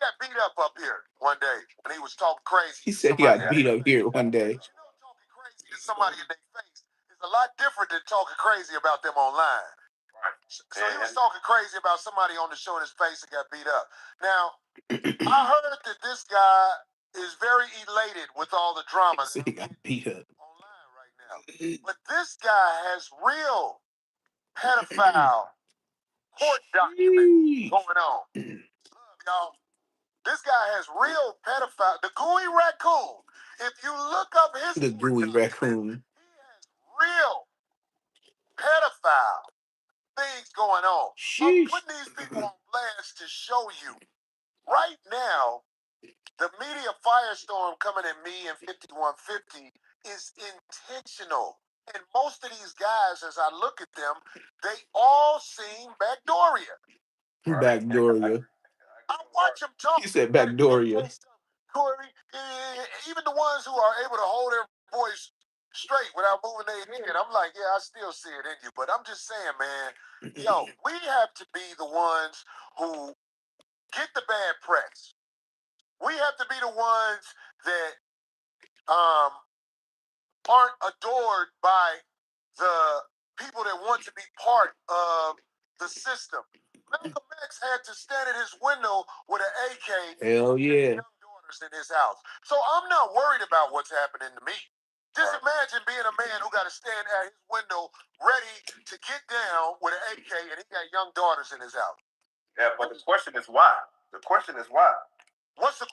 got beat up here one day when he was talking crazy. He said he got beat up here one day. But talking crazy to somebody in their face is a lot different than talking crazy about them online. Right. So he was talking crazy about somebody on the show in his face and got beat up. Now, I heard that this guy is very elated with all the drama that he got beat up online right now. But this guy has real pedophile court documents going on. Look, y'all. This guy has real pedophile. The Gooey Raccoon. If you look up his Gooey Raccoon, he has real pedophile things going on. Sheesh. I'm putting these people on blast to show you right now The media firestorm coming at me in 5150 is intentional. And most of these guys, as I look at them, they all seem backdooria. Backdooria. I watch them talk. He said backdooria. Corey, even the ones who are able to hold their voice straight without moving their head, I'm like, yeah, I still see it in you. But I'm just saying, man, yo, we have to be the ones who get the bad press. We have to be the ones that um, aren't adored by the people that want to be part of the system. Malcolm X had to stand at his window with an AK. Hell yeah. Young daughters in his house. So I'm not worried about what's happening to me. Just imagine being a man who got to stand at his window ready to get down with an AK and he got young daughters in his house. Yeah, but the question is why? The question is why? What's the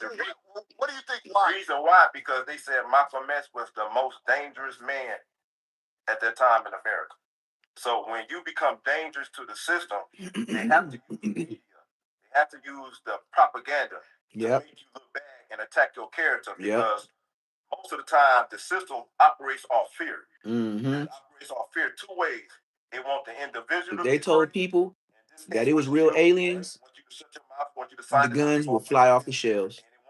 what do you think? Why? The reason why, because they said Malcolm X was the most dangerous man at that time in America. So when you become dangerous to the system, they have to use the media. They have to use the propaganda to make you look bad and attack your character because most of the time the system operates off fear. It operates off fear two ways. They want the individual. They told people that it was real aliens, want you to shut your mouth, want you to sign the guns will fly off the shelves. And they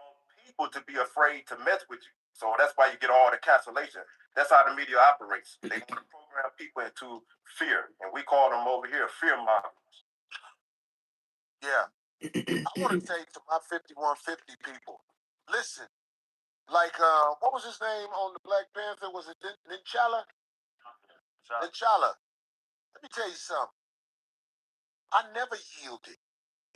want people to be afraid to mess with you. So that's why you get all the cancellation. That's how the media operates. They want to program people into fear, and we call them over here fear mongers. Yeah. I want to say to my 5150 people, listen, like, what was his name on the Black Panther? Was it N'Challa? N'Challa. Let me tell you something. I never yielded.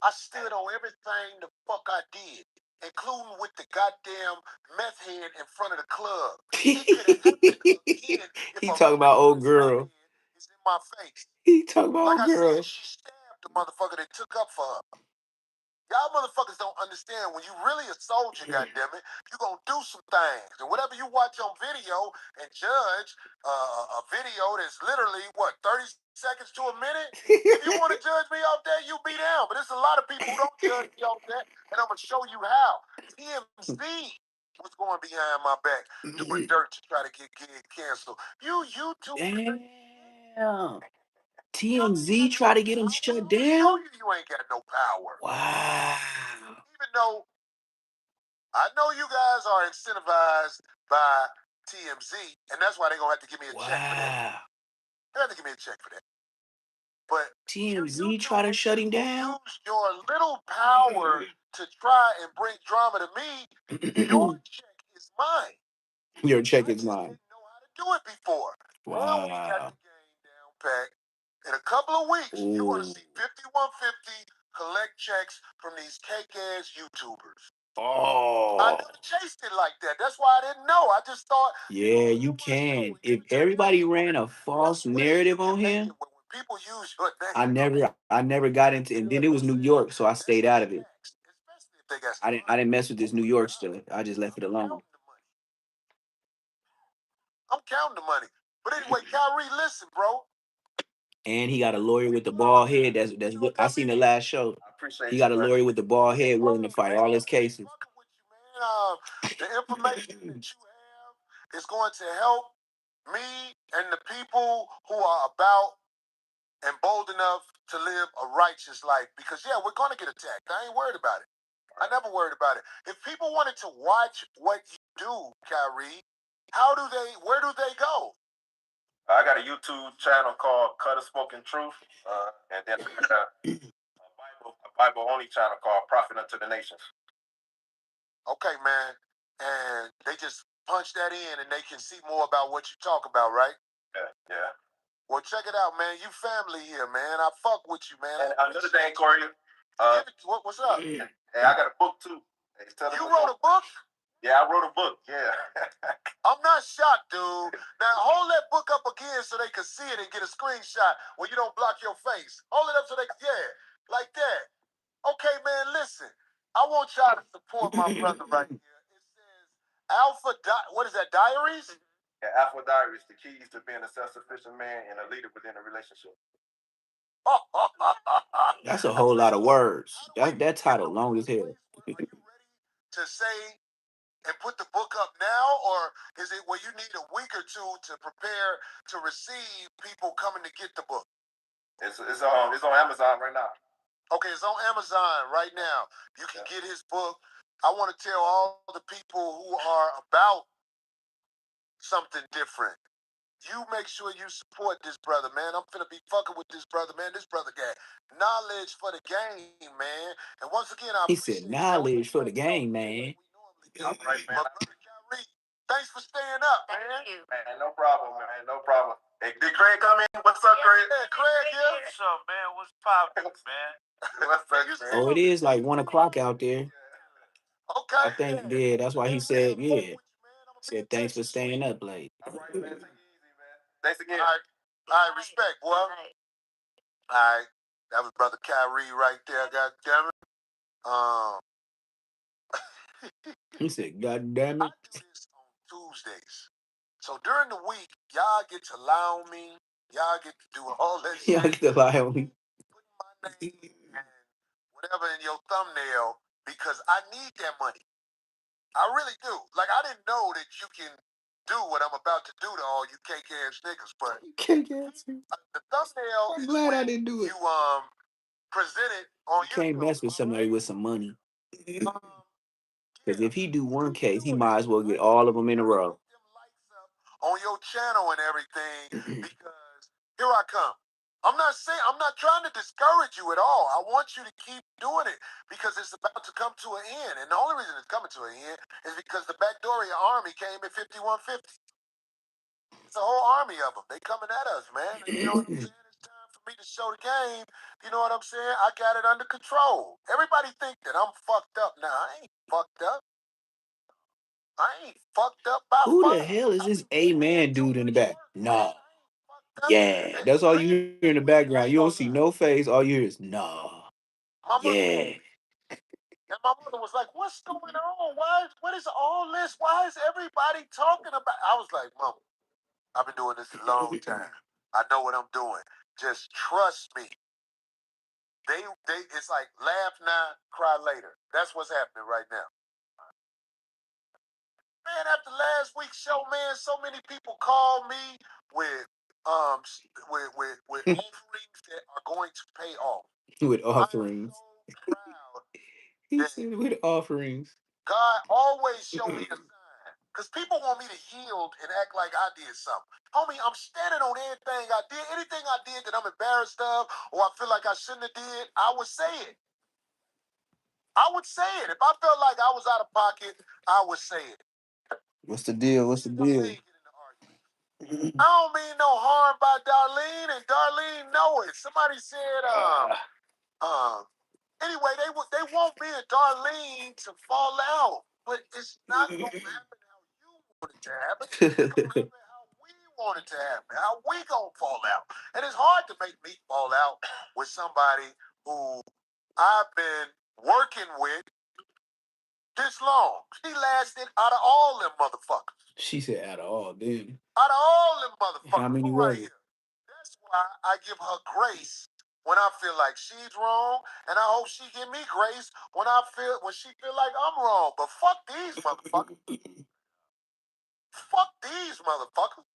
I stood on everything the fuck I did, including with the goddamn meth head in front of the club. It could have happened again if He talking about old girl. It's in my face. He talking about like old I girl. said, she stabbed the motherfucker that took up for her. Y'all motherfuckers don't understand when you really a soldier, goddammit, you gonna do some things. And whatever you watch on video and judge a video that's literally, what, 30 seconds to a minute? If you want to judge me off that, you be down. But there's a lot of people who don't judge me off that, and I'm gonna show you how. TMZ was going behind my back doing dirt to try to get canceled. You YouTube. Damn. TMZ try to get him shut down? You ain't got no power. Wow. Even though I know you guys are incentivized by TMZ, and that's why they're going to have to give me a check for that. They have to give me a check for that. But TMZ try to shut him down? Use your little power to try and bring drama to me. Your check is mine. Your check is mine. I didn't know how to do it before. Wow. Well, we got the game down pat. In a couple of weeks, you're going to see 5150 collect checks from these cake-ass YouTubers. Oh. I never chased it like that. That's why I didn't know. I just thought. Yeah, you can. If everybody ran a false narrative on him, when people use your name, I never got into. And then it was New York, so I stayed out of it. I didn't mess with this New York stuff. I just left it alone. I'm counting the money. But anyway, Kyrie, listen, bro. And he got a lawyer with the bald head. That's what I seen the last show. He got a lawyer with the bald head willing to fight all his cases. The information that you have is going to help me and the people who are about and bold enough to live a righteous life. Because, yeah, we're going to get attacked. I ain't worried about it. I never worried about it. If people wanted to watch what you do, Kyrie, where do they go? I got a YouTube channel called Cut of Smoking Truth, and then I got a Bible-only channel called Prophet Unto the Nations. Okay, man. And they just punch that in and they can see more about what you talk about, right? Yeah. Well, check it out, man. You family here, man. I fuck with you, man. And another thing, Corey. What's up? Hey, I got a book, too. You wrote a book? Yeah, I wrote a book, yeah. I'm not shocked, dude. Now, hold that book up again so they can see it and get a screenshot where you don't block your face. Hold it up so they can, like that. Okay, man, listen. I want y'all to support my brother right here. It says what is that, Diaries? Yeah, Alpha Diaries, the keys to being a self-sufficient man and a leader within a relationship. That's a whole lot of words. That title long as hell. Are you ready to say and put the book up now, or is it where you need a week or two to prepare to receive people coming to get the book? It's on Amazon right now. Okay, it's on Amazon right now. You can get his book. I want to tell all the people who are about something different. You make sure you support this brother, man. I'm finna be fucking with this brother, man. This brother got knowledge for the game, man. And once again, I He appreciate said knowledge for the game, man. All right, man. But brother Kyrie, thanks for staying up, man. Thank you. Man, no problem, man. No problem. Hey, did Craig come in? What's up, Craig? Yeah, Craig, yeah. What's up, man? What's poppin', man? What's up, Craig? Oh, it is like 1 o'clock out there. Okay. I think, yeah, that's why he said, yeah. Said thanks for staying up late. All right, man. Take it easy, man. Thanks again. All right, respect, boy. All right. That was brother Kyrie right there, God damn it. He said, God damn I it. do this on Tuesdays. So during the week, y'all get to lie on me. Y'all get to do all that Y'all shit. get to lie on me. Put my name and whatever in your thumbnail because I need that money. I really do. Like, I didn't know that you can do what I'm about to do to all you cake ass niggas, but Can't answer. the thumbnail I'm is glad when I didn't do it. you present it on You can't YouTube. mess with somebody with some money. Um, Because if he do one case, he might as well get all of them in a row. them lights up on your channel and everything because here I come. I'm not trying to discourage you at all. I want you to keep doing it because it's about to come to an end. And the only reason it's coming to an end is because the Backdoria army came at 5150. It's a whole army of them. They coming at us, man. And you know what I'm saying? It's time for me to show the game. You know what I'm saying? I got it under control. Everybody think that I'm fucked up. Nah, I ain't fucked up. I ain't fucked up by Who the far. hell is this A-man dude in the back? Nah. Yeah, that's all you hear in the background. You don't see no face. All you hear is, nah. Yeah. And my mother was like, "What's going on? What is all this? Why is everybody talking about?" I was like, "Mom, I've been doing this a long time. I know what I'm doing. Just trust me." It's like laugh now, cry later. That's what's happening right now. Man, after last week's show, man, so many people called me with with offerings that are going to pay off. With I'm offerings. so proud He that said with offerings. God always show me a sign. Because people want me to yield and act like I did something. Homie, I'm standing on anything I did. Anything I did that I'm embarrassed of or I feel like I shouldn't have did, I would say it. I would say it. If I felt like I was out of pocket, I would say it. What's the deal? What's the deal? I don't mean no harm by Darlene, and Darlene know it. Somebody said, anyway, they want me and Darlene to fall out, but it's not gonna happen how you want it to happen. It's gonna happen how we want it to happen. How we gonna fall out, and it's hard to make me fall out with somebody who I've been working with this long. She lasted out of all them motherfuckers. She said out of all them. Out of all them motherfuckers. How many right was it? here. That's why I give her grace when I feel like she's wrong, and I hope she give me grace when she feel like I'm wrong. But fuck these motherfuckers. Fuck these motherfuckers.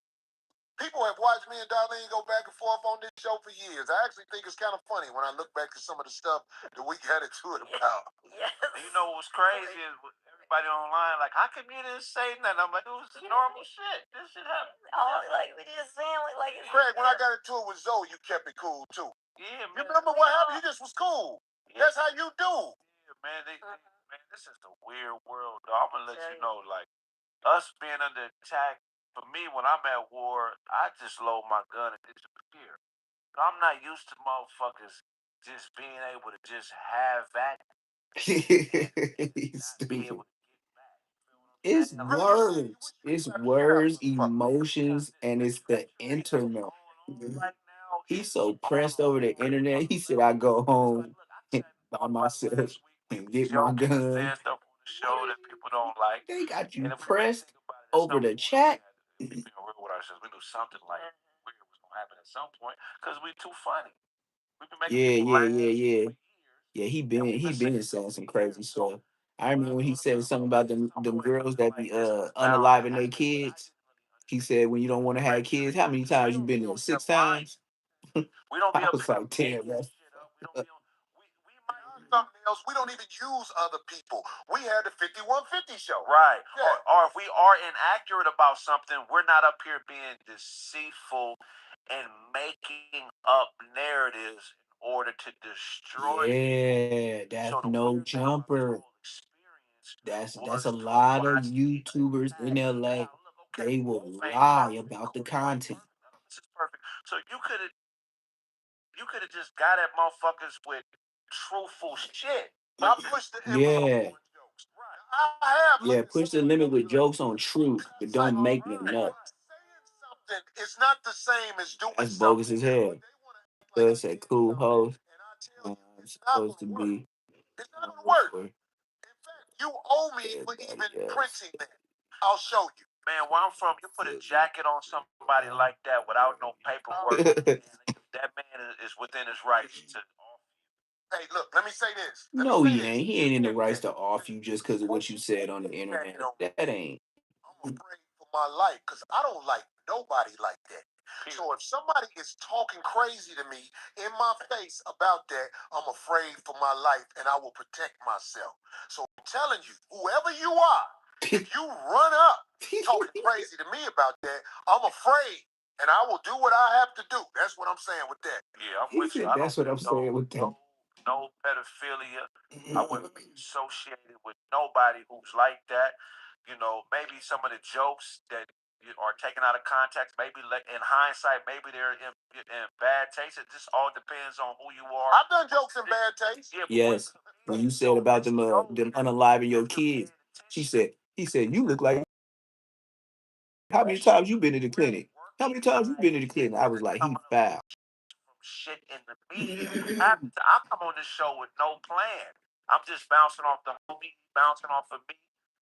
People have watched me and Darlene go back and forth on this show for years. I actually think it's kind of funny when I look back at some of the stuff that we got into it about. Yes. You know what's crazy is everybody online like, how come you didn't say nothing? I'm like, it was normal shit. This shit happened. Oh, like we just saying like Craig, when I got into it with Zoe, you kept it cool too. Yeah, You man. remember what happened? You just was cool. Yeah. That's how you do. Yeah, man. Man, this is the weird world, though. I'm gonna let you know, like, us being under attack, for me, when I'm at war, I just load my gun and disappear. I'm not used to motherfuckers just being able to just have that. Stupid. It's words. It's words, emotions, and it's the internet. He's so pressed over the internet. He said, I go home by myself and get my gun. Show that people don't like. They got you pressed over the chat. Being real with ourselves, we knew something like weird was gonna happen at some point because we too funny. We've been making people laugh. Yeah. Yeah, he been saying some crazy stuff. I remember when he said something about them girls that be unaliving their kids. He said when you don't want to have kids, how many times you been there? 6 times. We don't be I up was here like, damn, making that's shit up. We don't be on. We might Something else. We don't even use other people. We had the 5150 show. right. Yeah. Or if we are inaccurate about something, we're not up here being deceitful and making up narratives in order to destroy. yeah, So that's the no weird thing about the jumper. whole experience That's was a to lot of watch the YouTubers in fact. LA. Now, look, okay, They will fame lie perfect. about the Cool, right? content. Perfect. This is perfect. So you could have just got at motherfuckers with truthful shit. I pushed the envelope Yeah, on jokes. Right. I have yeah. looked at Push the somebody limit and be with like, jokes on truth, but it's like, don't make them right. nuts. Saying something is not the same as doing That's something. bogus as hell. They want to act like Cuz said, cool host. and I tell I'm you, it's not supposed to gonna work. be It's not gonna look work. for In fact, you owe me for everybody even else. printing that. I'll show you. Man, where I'm from, you put a jacket on somebody like that without no paperwork, that man is within his rights to. Hey, look, let me say this. No, he ain't. He ain't in the rights to off you just because of what you said on the internet. That ain't. I'm afraid for my life because I don't like nobody like that. So if somebody is talking crazy to me in my face about that, I'm afraid for my life and I will protect myself. So I'm telling you, whoever you are, if you run up talking crazy to me about that, I'm afraid and I will do what I have to do. That's what I'm saying with that. Yeah, I'm He with you. said I that's don't what I'm saying with that. no pedophilia. I wouldn't be associated with nobody who's like that. You know, maybe some of the jokes that are taken out of context, maybe in hindsight, maybe they're in bad taste. It just all depends on who you are. I've done jokes in bad taste. Yeah, Yes. When you said about them unaliving your kids, he said, you look like, how many times you been to the clinic? How many times you been to the clinic? I was like, he foul. Shit in the media. I come on this show with no plan. I'm just bouncing off the homie, bouncing off of me,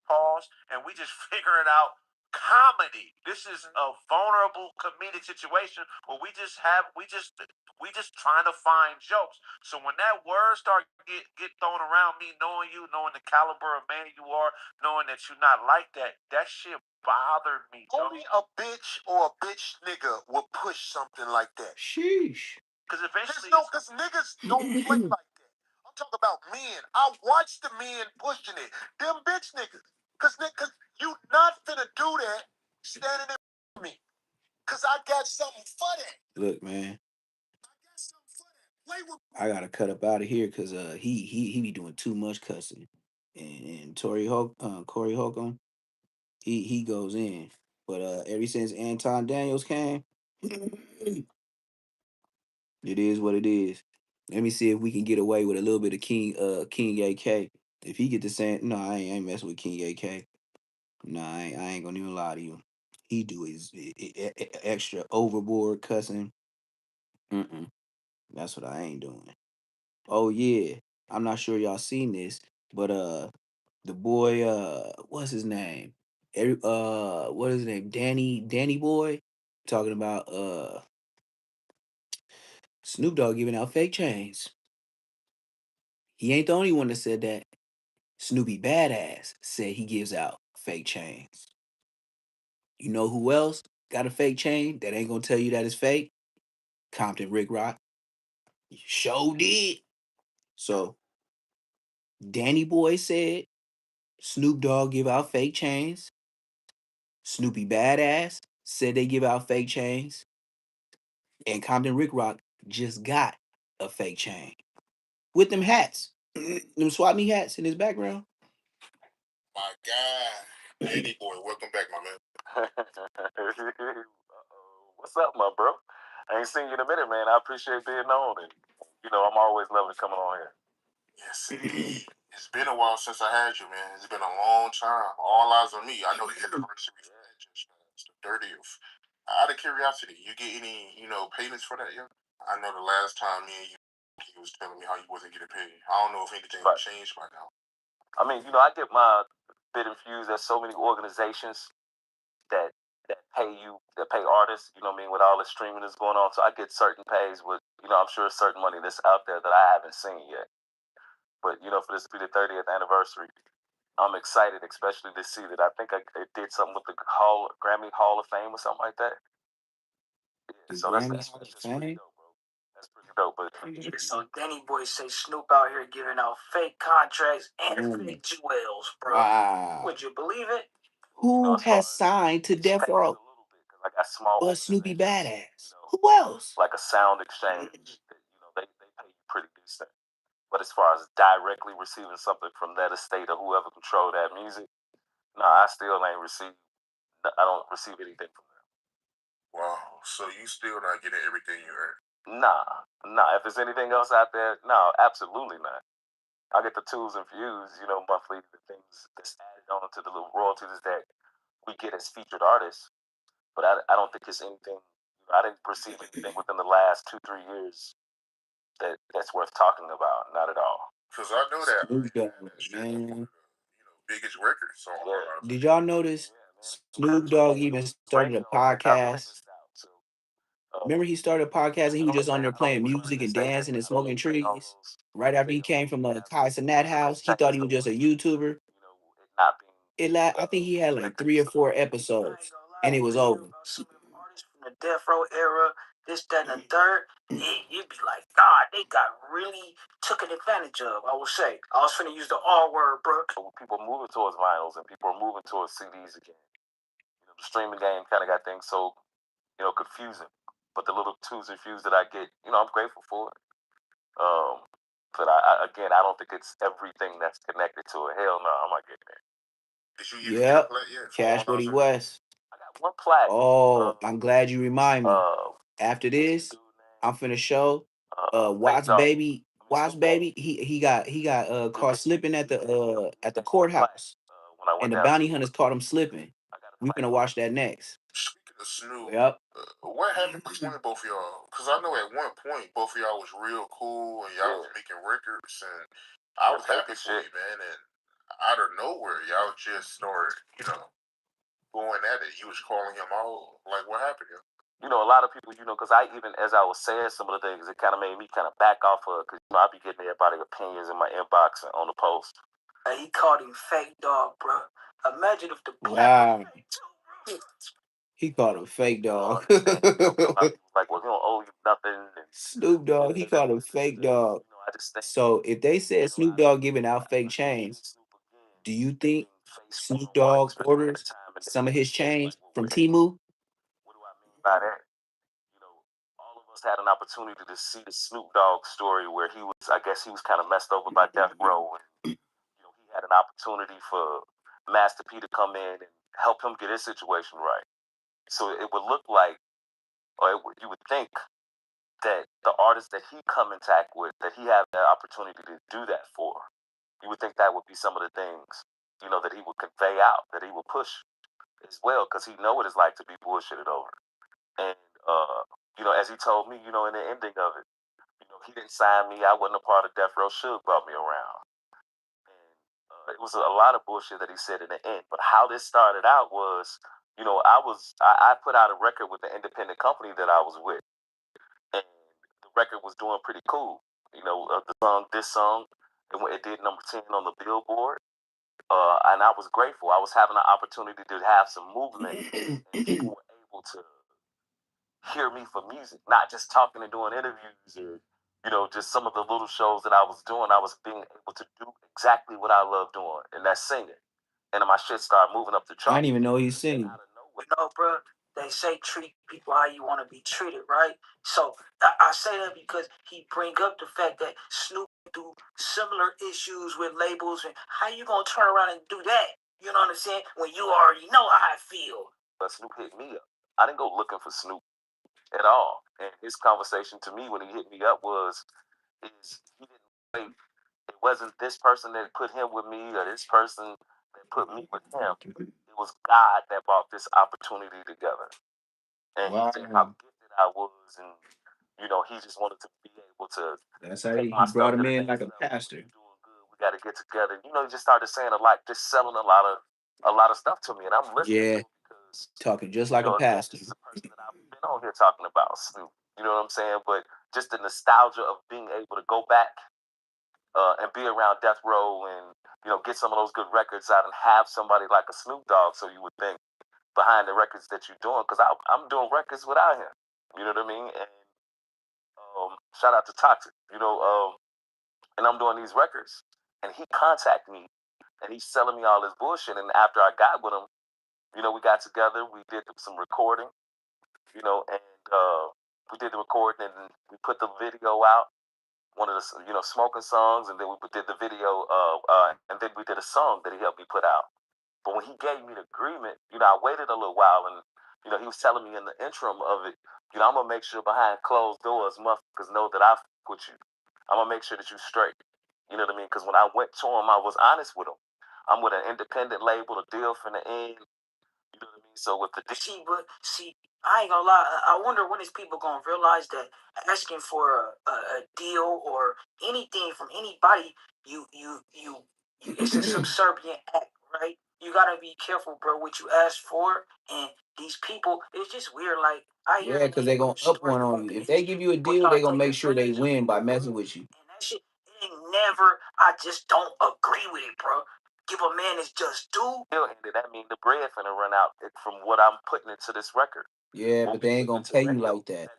pause, and we just figuring out comedy. This is a vulnerable comedic situation where we just trying to find jokes. So when that word start get thrown around me, knowing you, knowing the caliber of man you are, knowing that you're not like that, that shit bothered me. Only a bitch or a bitch nigga will push something like that. Sheesh. Because eventually, because niggas don't play like that. I'm talking about men. I watch the men pushing it. Them bitch niggas. Cause you not finna do that standing in me. Cause I got something for that. Look, man, I got something for that. Play with I gotta cut up out of here because he be doing too much cussing. And Corey Holcomb, he goes in. But ever since Anton Daniels came, it is what it is. Let me see if we can get away with a little bit of King AK. If he get the same, no, I ain't messing with King AK. No, I ain't gonna even lie to you. He do his extra overboard cussing. Mm-mm. That's what I ain't doing. Oh yeah, I'm not sure y'all seen this, but the boy what's his name? What is his name? Danny Boy, talking about Snoop Dogg giving out fake chains. He ain't the only one that said that. Snoopy Badass said he gives out fake chains. You know who else got a fake chain that ain't gonna tell you that it's fake? Compton Ricc. Show did. So Danny Boy said Snoop Dogg give out fake chains. Snoopy Badass said they give out fake chains. And Compton Ricc just got a fake chain with them hats, them swap me hats in his background. my God. Danny boy, welcome back, my man. What's up, my bro? I ain't seen you in a minute, man. I appreciate being on, and I'm always loving coming on here. Yes, indeed. It's been a while since I had you, man. It's been a long time. All eyes on me. I know the anniversary just passed, the 30th. Out of curiosity, you get any, payments for that yet? I know the last time me and you was telling me how you wasn't getting paid. I don't know if anything changed by now. I mean, I get my bit infused. There's so many organizations that that pay artists, with all the streaming that's going on. So I get certain pays with, I'm sure certain money that's out there that I haven't seen yet. But, for this to be the 30th anniversary, I'm excited, especially to see that I think it did something with the Grammy Hall of Fame or something like that. Yeah, The so Grammy Hall of pretty Fame. dope, bro. That's pretty dope. But So Danny Boy say Snoop out here giving out fake contracts and fake jewels, bro. Wow. Would you believe it? Who has signed to Death Row? I got small But Snoopy Badass. you know, Who else? like a sound exchange. They pay you pretty decent. But as far as directly receiving something from that estate or whoever controlled that music, no, I still ain't received. I don't receive anything from them. Wow. So you still not getting everything you earn? Nah. If there's anything else out there, no, absolutely not. I get the tools and views, monthly, the things that's added on to the little royalties that we get as featured artists. But I don't think it's anything. I didn't receive anything within the last 2-3 years that's worth talking about. Not at all. Because I know that Snoop Dogg, man. biggest records on. Yeah. Did y'all notice Snoop Dogg even started a podcast? Remember he started a podcast and he was just on there playing music and dancing and smoking trees? Right after he came from Kai Cenat house, he thought he was just a YouTuber. I think he had like 3 or 4 episodes, and it was over. Some artists from the Death Row era, this, that, and the third, you'd be like, God, they got really taken advantage of. I would say. I was finna use the R word, bro. People moving towards vinyls and people are moving towards CDs again. The streaming game kind of got things so confusing. But the little twos and fews that I get, I'm grateful for it. But again, I don't think it's everything that's connected to it. Hell no, I'm not getting it. Did you even get a plaque yet? Cash Buddy West. I got one plaque. Oh, I'm glad you remind me. After this, I'm finna show Watts Baby. He got caught slipping at the courthouse. And the bounty hunters caught him slipping. We finna watch that next. Speaking of Snoop, Yep. What happened between both of y'all? Because I know at one point both of y'all was real cool and y'all was making records, and I was happy for you, man. And out of nowhere, y'all just started, going at it. You was calling him out. Like, what happened? A lot of people, because as I was saying some of the things, it kind of made me kind of back off of it, because I be getting everybody's opinions in my inbox and on the post. And he called him fake dog, bro. Imagine if the wow. He called him fake dog. Like, well, he don't owe you nothing. Snoop Dogg, he called him fake dog. So if they said Snoop Dogg giving out fake chains, do you think Snoop Dogg orders some of his chains from Temu? What do I mean by that? All of us had an opportunity to see the Snoop Dogg story where I guess he was kind of messed over by Death Row. And, he had an opportunity for Master P to come in and help him get his situation right. So it would look like, you would think that the artists that he come in contact with, that he had the opportunity to do that for, you would think that would be some of the things, that he would convey out, that he would push as well, because he know what it's like to be bullshitted over. And, as he told me, in the ending of it, he didn't sign me. I wasn't a part of Death Row. Suge brought me around. And it was a lot of bullshit that he said in the end. But how this started out was, I put out a record with the independent company that I was with. And the record was doing pretty cool. This song, it did number 10 on the Billboard. And I was grateful. I was having an opportunity to have some movement. And people were able to hear me for music, not just talking and doing interviews or, just some of the little shows that I was doing. I was being able to do exactly what I love doing, and that's singing. And my shit started moving up the charts. I didn't even know he's singing. Bro, they say treat people how you want to be treated, right? So I say that because he bring up the fact that Snoop do similar issues with labels, and how you gonna turn around and do that? You know what I'm saying? When you already know how I feel. But Snoop hit me up. I didn't go looking for Snoop at all. And his conversation to me when he hit me up was, he didn't say it wasn't this person that put him with me or this person that put me with him. It was God that brought this opportunity together. And he said how gifted I was, and he just wanted to be able to. That's how he brought him in like a pastor. We got to get together. He just started saying a lot, just selling a lot of stuff to me, and I'm listening. Yeah, because talking just like a pastor. This is a person that I've been on here talking about, Snoop. You know what I'm saying? But just the nostalgia of being able to go back and be around Death Row and get some of those good records out and have somebody like a Snoop Dogg, so you would think, behind the records that you're doing, because I'm doing records without him. You know what I mean? And shout out to Toxic, and I'm doing these records. And he contacted me, and he's selling me all this bullshit. And after I got with him, we got together, we did some recording, and we did the recording, and we put the video out, one of the, smoking songs, and then we did the video, and then we did a song that he helped me put out. But when he gave me the agreement, I waited a little while, and he was telling me in the interim of it, I'm gonna make sure behind closed doors, motherfuckers know that I fuck with you. I'm gonna make sure that you straight. You know what I mean? Because when I went to him, I was honest with him. I'm with an independent label, the deal from the end. You know what I mean? So with the See, I ain't gonna lie. I wonder when is people gonna realize that asking for a deal or anything from anybody, it's a subservient act, right? You gotta be careful, bro, what you ask for. And these people, it's just weird. Like yeah, because they're gonna up one on you. If they give you a deal, they're gonna make sure they win by messing with you. And that shit ain't never. I just don't agree with it, bro. Give a man his just due. That means the bread finna run out from what I'm putting into this record. Yeah, but they ain't gonna pay you like that.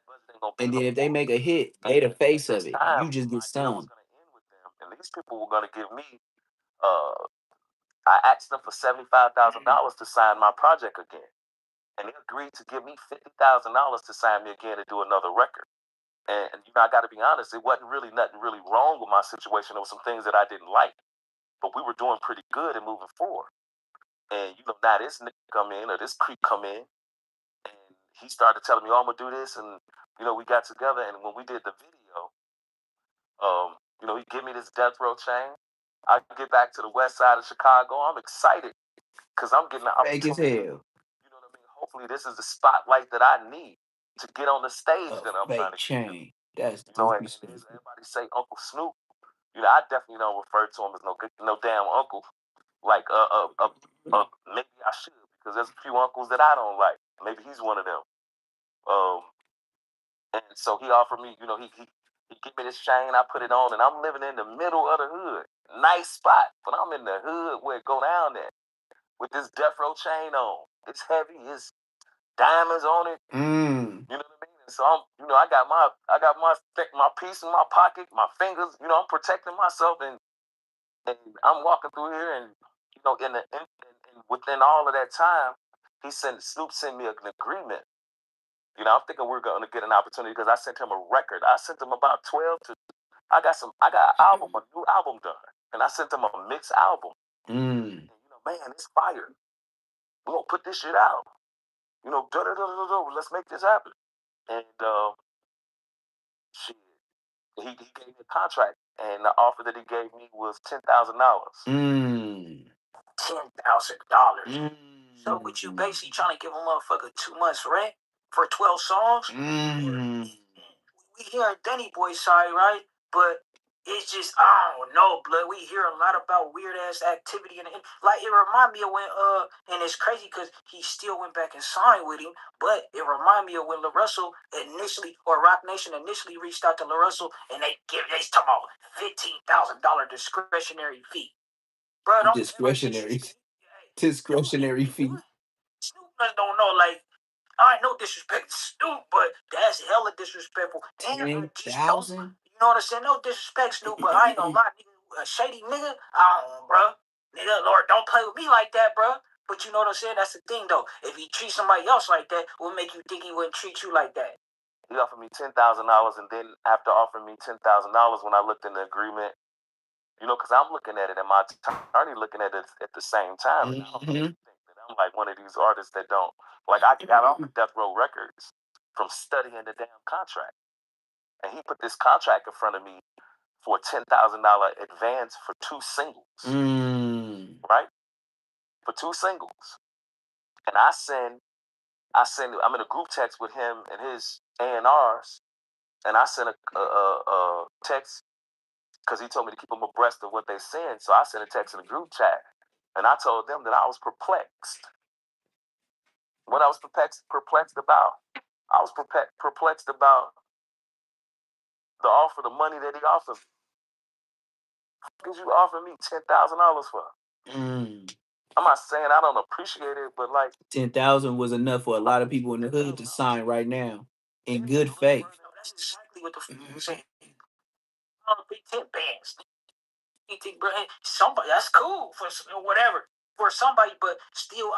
And then if they make a hit, they the face of it. You just get stung. And these people were gonna give me. I asked them for $75,000 to sign my project again, and they agreed to give me $50,000 to sign me again to do another record. And I got to be honest, it wasn't really nothing really wrong with my situation. There was some things that I didn't like, but we were doing pretty good and moving forward. And now this nigga come in, or this creep come in, and he started telling me, "Oh, I'm gonna do this," and we got together, and when we did the video, he gave me this death row chain. I get back to the west side of Chicago. I'm excited because I'm getting the Fake as hell. You know what I mean? Hopefully, this is the spotlight that I need to get on the stage that I'm trying to chain. That's and everybody say Uncle Snoop. I definitely don't refer to him as no damn uncle. Like maybe I should, because there's a few uncles that I don't like. Maybe he's one of them. And so he offered me, he gave me this chain. I put it on, and I'm living in the middle of the hood. Nice spot, but I'm in the hood where it go down there with this death row chain on. It's heavy. It's diamonds on it. You know what I mean? And so I got my piece in my pocket, my fingers. I'm protecting myself, and I'm walking through here, and within all of that time, Snoop sent me an agreement. I'm thinking we're going to get an opportunity because I sent him a record. I sent him about 12 to. I got an album, a new album done, and I sent him a mixed album. And, man, it's fire. We're gonna put this shit out. Let's make this happen. And shit, he gave me a contract, and the offer that he gave me was $10,000. $10,000. So, what you basically trying to give a motherfucker 2 months rent for 12 songs? We hear Dunny Boy's side, right? But it's just, I don't know, blood. We hear a lot about weird ass activity, and like it remind me of when and it's crazy because he still went back and signed with him. But it remind me of when LaRussell initially, or Roc Nation initially, reached out to LaRussell, and they talking about $15,000 discretionary fee. Bro, don't discretionary fee. Snoop don't know, like, I ain't no disrespect to Snoop, but that's hella disrespectful. And just don't, you know what I'm saying? No disrespect, Snoop, but I ain't gonna lie, nigga, a shady nigga, I don't, bro. Nigga, Lord, don't play with me like that, bro. But you know what I'm saying? That's the thing, though. If he treats somebody else like that, what make you think he wouldn't treat you like that? He offered me $10,000, and then after offering me $10,000, when I looked in the agreement, because I'm looking at it, and my attorney looking at it at the same time. And I don't think that I'm like one of these artists that don't. Like, I got off of Death Row Records from studying the damn contract. And he put this contract in front of me for a $10,000 advance for 2 singles. Right? For 2 singles. And I'm in a group text with him and his A&Rs, and I sent a text because he told me to keep them abreast of what they send. So I sent a text in the group chat, and I told them that I was perplexed. What I was perplexed about, I was perplexed about the offer, the money that he offered. Did you offer me $10,000 for? Mm. I'm not saying I don't appreciate it, but like 10,000 was enough for a lot of people in the hood to sign right now, in good faith. That's exactly what the f saying. Oh, big 10 bands. Anything, bro. Somebody that's cool for whatever for somebody, but still,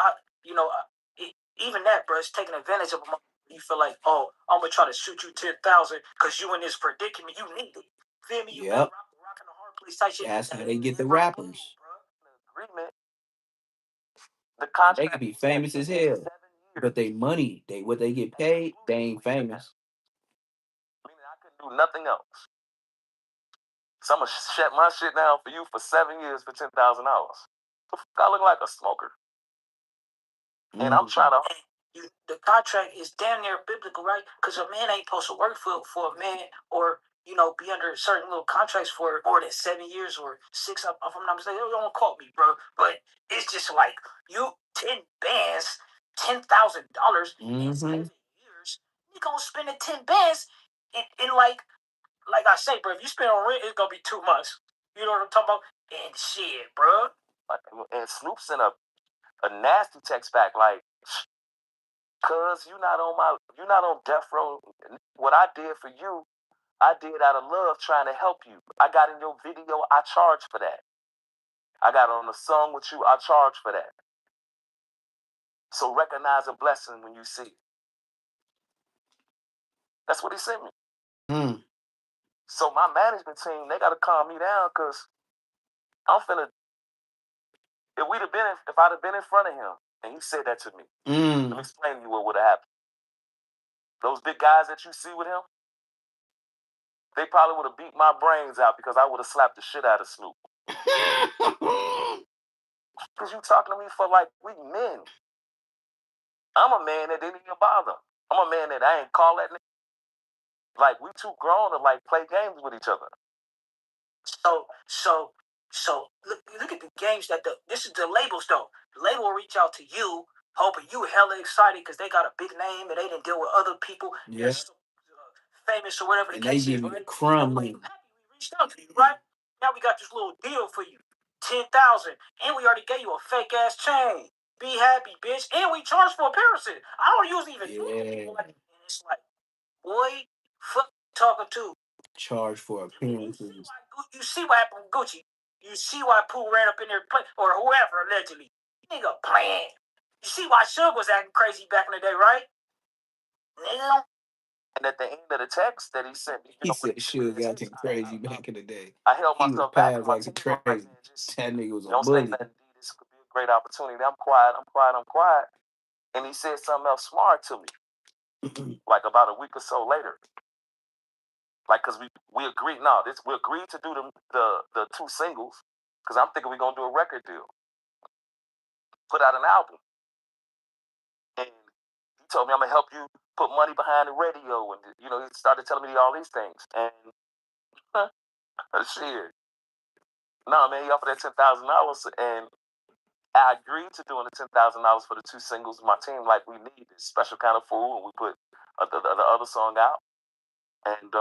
even that, bro, is taking advantage of them. You feel like, oh, I'm gonna try to shoot you 10,000 because you in this predicament. You need it. Feel me? You been Yep. rocking the hard place type shit. That's how they get the rappers. agreement, the And they contract could be famous as hell, but they money, what they get paid, they ain't famous. meaning I couldn't do nothing else. So I'm gonna shut my shit down for you for 7 years for $10,000. I look like a smoker, and I'm trying to. The contract is damn near biblical, right? Because a man ain't supposed to work for a man or be under certain little contracts for more than 7 years or six. If I'm not mistaken, don't quote me, bro. But it's just like you 10 bands, $10,000 in 7 years. You gonna spend the 10 bands in like I say, bro. If you spend on rent, it's gonna be 2 months. You know what I'm talking about? And shit, bro. And Snoop's in a nasty text back like, cuz you're not on death row. What I did for you, I did out of love trying to help you. I got in your video, I charged for that. I got on the song with you, I charged for that. So recognize a blessing when you see it. That's what he sent me. Mm. So my management team, they gotta calm me down because I'm finna. If I'd have been in front of him and he said that to me, let me explain to you what would have happened. Those big guys that you see with him, they probably would have beat my brains out because I would have slapped the shit out of Snoop. Because you talking to me for like we men. I'm a man that didn't even bother. I'm a man that I ain't call that nigga. Like we too grown to like play games with each other. So look at the games that this is the labels though. The label will reach out to you, hoping you hella excited because they got a big name and they didn't deal with other people. Yeah. Famous or whatever the And case they is. give you Right? crumb money. We reached out to you, right? Now we got this little deal for you, 10,000, and we already gave you a fake ass chain. Be happy, bitch, and we charge for appearances. I don't usually even do people like that. And it's like, boy, fuck talking to. Charge for appearances. You see what happened with Gucci. You see why Pooh ran up in there or whoever allegedly. Nigga playing. You see why Suge was acting crazy back in the day, right? Nigga. And at the end of the text that he sent me, He said Suge acting crazy back in the day. I held He was myself back. past acting crazy. That nigga was a Don't say bully. nothing. This could be a great opportunity. I'm quiet. And he said something else smart to me, like about a week or so later. Like, cause we agreed. No, we agreed to do the 2 singles, cause I'm thinking we're gonna do a record deal, put out an album. And he told me I'm gonna help you put money behind the radio, and he started telling me all these things. And shit, no man, he offered that $10,000, and I agreed to doing the $10,000 for the 2 singles. My team, like, we need this special kind of fool, and we put the other song out, and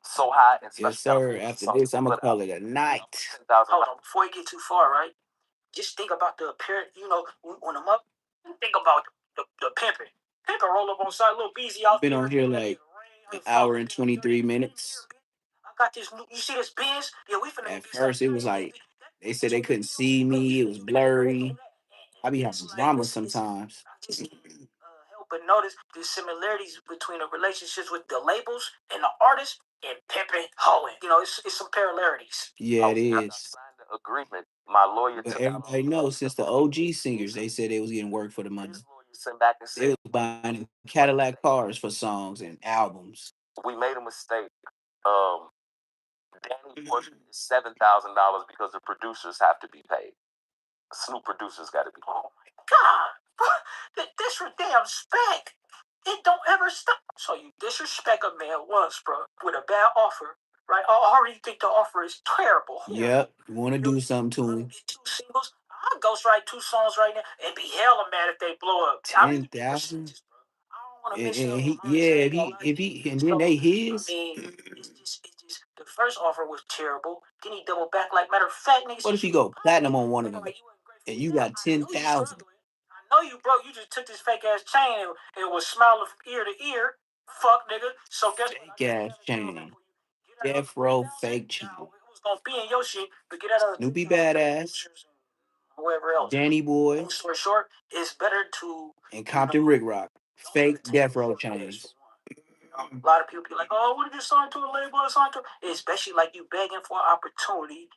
so high and special. Yes, sir. After this, I'm gonna call it a night. Hold on, before you get too far, right? Just think about the appearance. When I'm up, think about the pimping. Pimping roll up on side, little Beezy out. Been on here like an hour and 23 minutes. I got this new. You see this Benz? Yeah, we finna. At first, it was like they said they couldn't see me. It was blurry. I be having drama sometimes. Help but notice the similarities between the relationships with the labels and the artists and pimping hoeing. It's some parallelities. Yeah, it is. Signed the agreement. My lawyer. But everybody knows since the OG singers, they said they was getting work for the money. Sent back and They said, was buying Cadillac cars for songs and albums. we made a mistake. Danny portion is $7,000 because the producers have to be paid. Snoop producers got to be paid. Oh my God, disrespect. It don't ever stop. So you disrespect a man once, bro, with a bad offer, right? I already think the offer is terrible. Yep, you want to do something to him. 2 singles. I'll ghostwrite 2 songs right now and be hella mad if they blow up. 10,000. And he, yeah, if he, and then they his. I mean, it's just the first offer was terrible. Then he doubled back like matter of fact, nigga. What if you go platinum on one of them and you got 10,000? I know you broke. You just took this fake ass chain and it was smiling from ear to ear. Fuck, nigga. So guess what? Fake ass chain. Death row fake chain. It was gonna be in your shit, but get out of Snoopy badass. whoever else. Danny Boy. Long story short, it's better to and Compton Ricc. Fake death row chains. A lot of people be like, "Oh, what did you sign to a label? I signed to," especially like you begging for an opportunity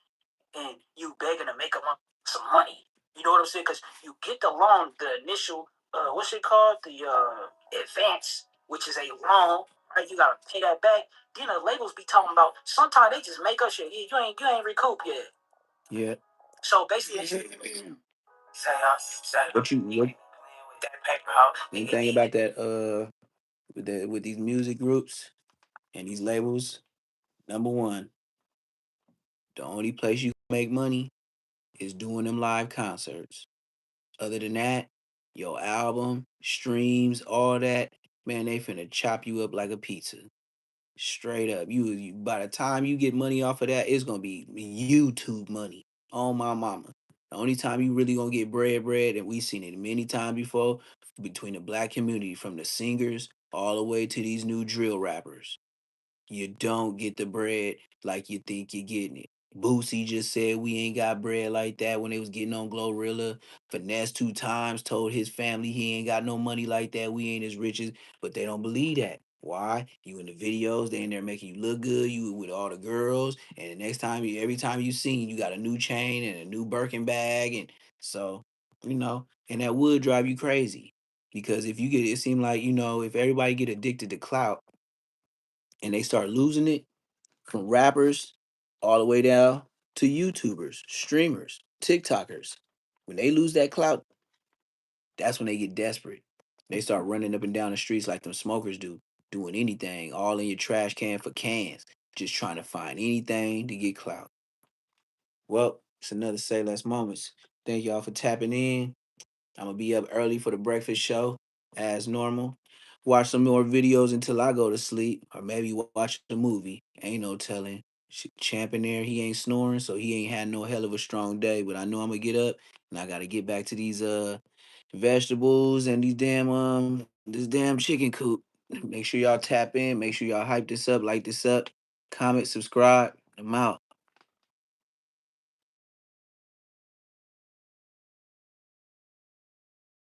and you begging to make them up some money. You know what I'm saying? Because you get the loan, the initial, what's it called? The advance, which is a loan, right? You gotta pay that back. Then the labels be talking about sometimes they just make us shit. You ain't recoup yet. Yeah. So basically, what one thing about that with these music groups and these labels, number one, the only place you can make money is doing them live concerts. Other than that, your album, streams, all that, man, they finna chop you up like a pizza. Straight up. You by the time you get money off of that, it's gonna be YouTube money on my mama. The only time you really gonna get bread, and we seen it many times before, between the black community, from the singers all the way to these new drill rappers. You don't get the bread like you think you're getting it. Boosie just said we ain't got bread like that when they was getting on Glorilla. Finesse 2 times told his family he ain't got no money like that. We ain't as rich as, but they don't believe that. Why? You in the videos, they in there making you look good. You with all the girls, and the next time every time you sing, you got a new chain and a new Birkin bag, and so and that would drive you crazy because if you get, it seem like if everybody get addicted to clout and they start losing it from rappers all the way down to YouTubers, streamers, TikTokers. When they lose that clout, that's when they get desperate. They start running up and down the streets like them smokers do, doing anything, all in your trash can for cans, just trying to find anything to get clout. Well, it's another Say Less Moments. Thank y'all for tapping in. I'm gonna be up early for the breakfast show as normal. Watch some more videos until I go to sleep, or maybe watch a movie. Ain't no telling. Champ in there, he ain't snoring, so he ain't had no hell of a strong day. But I know I'm gonna get up and I gotta get back to these vegetables and these damn this damn chicken coop. Make sure y'all tap in. Make sure y'all hype this up, like this up, comment, subscribe. I'm out.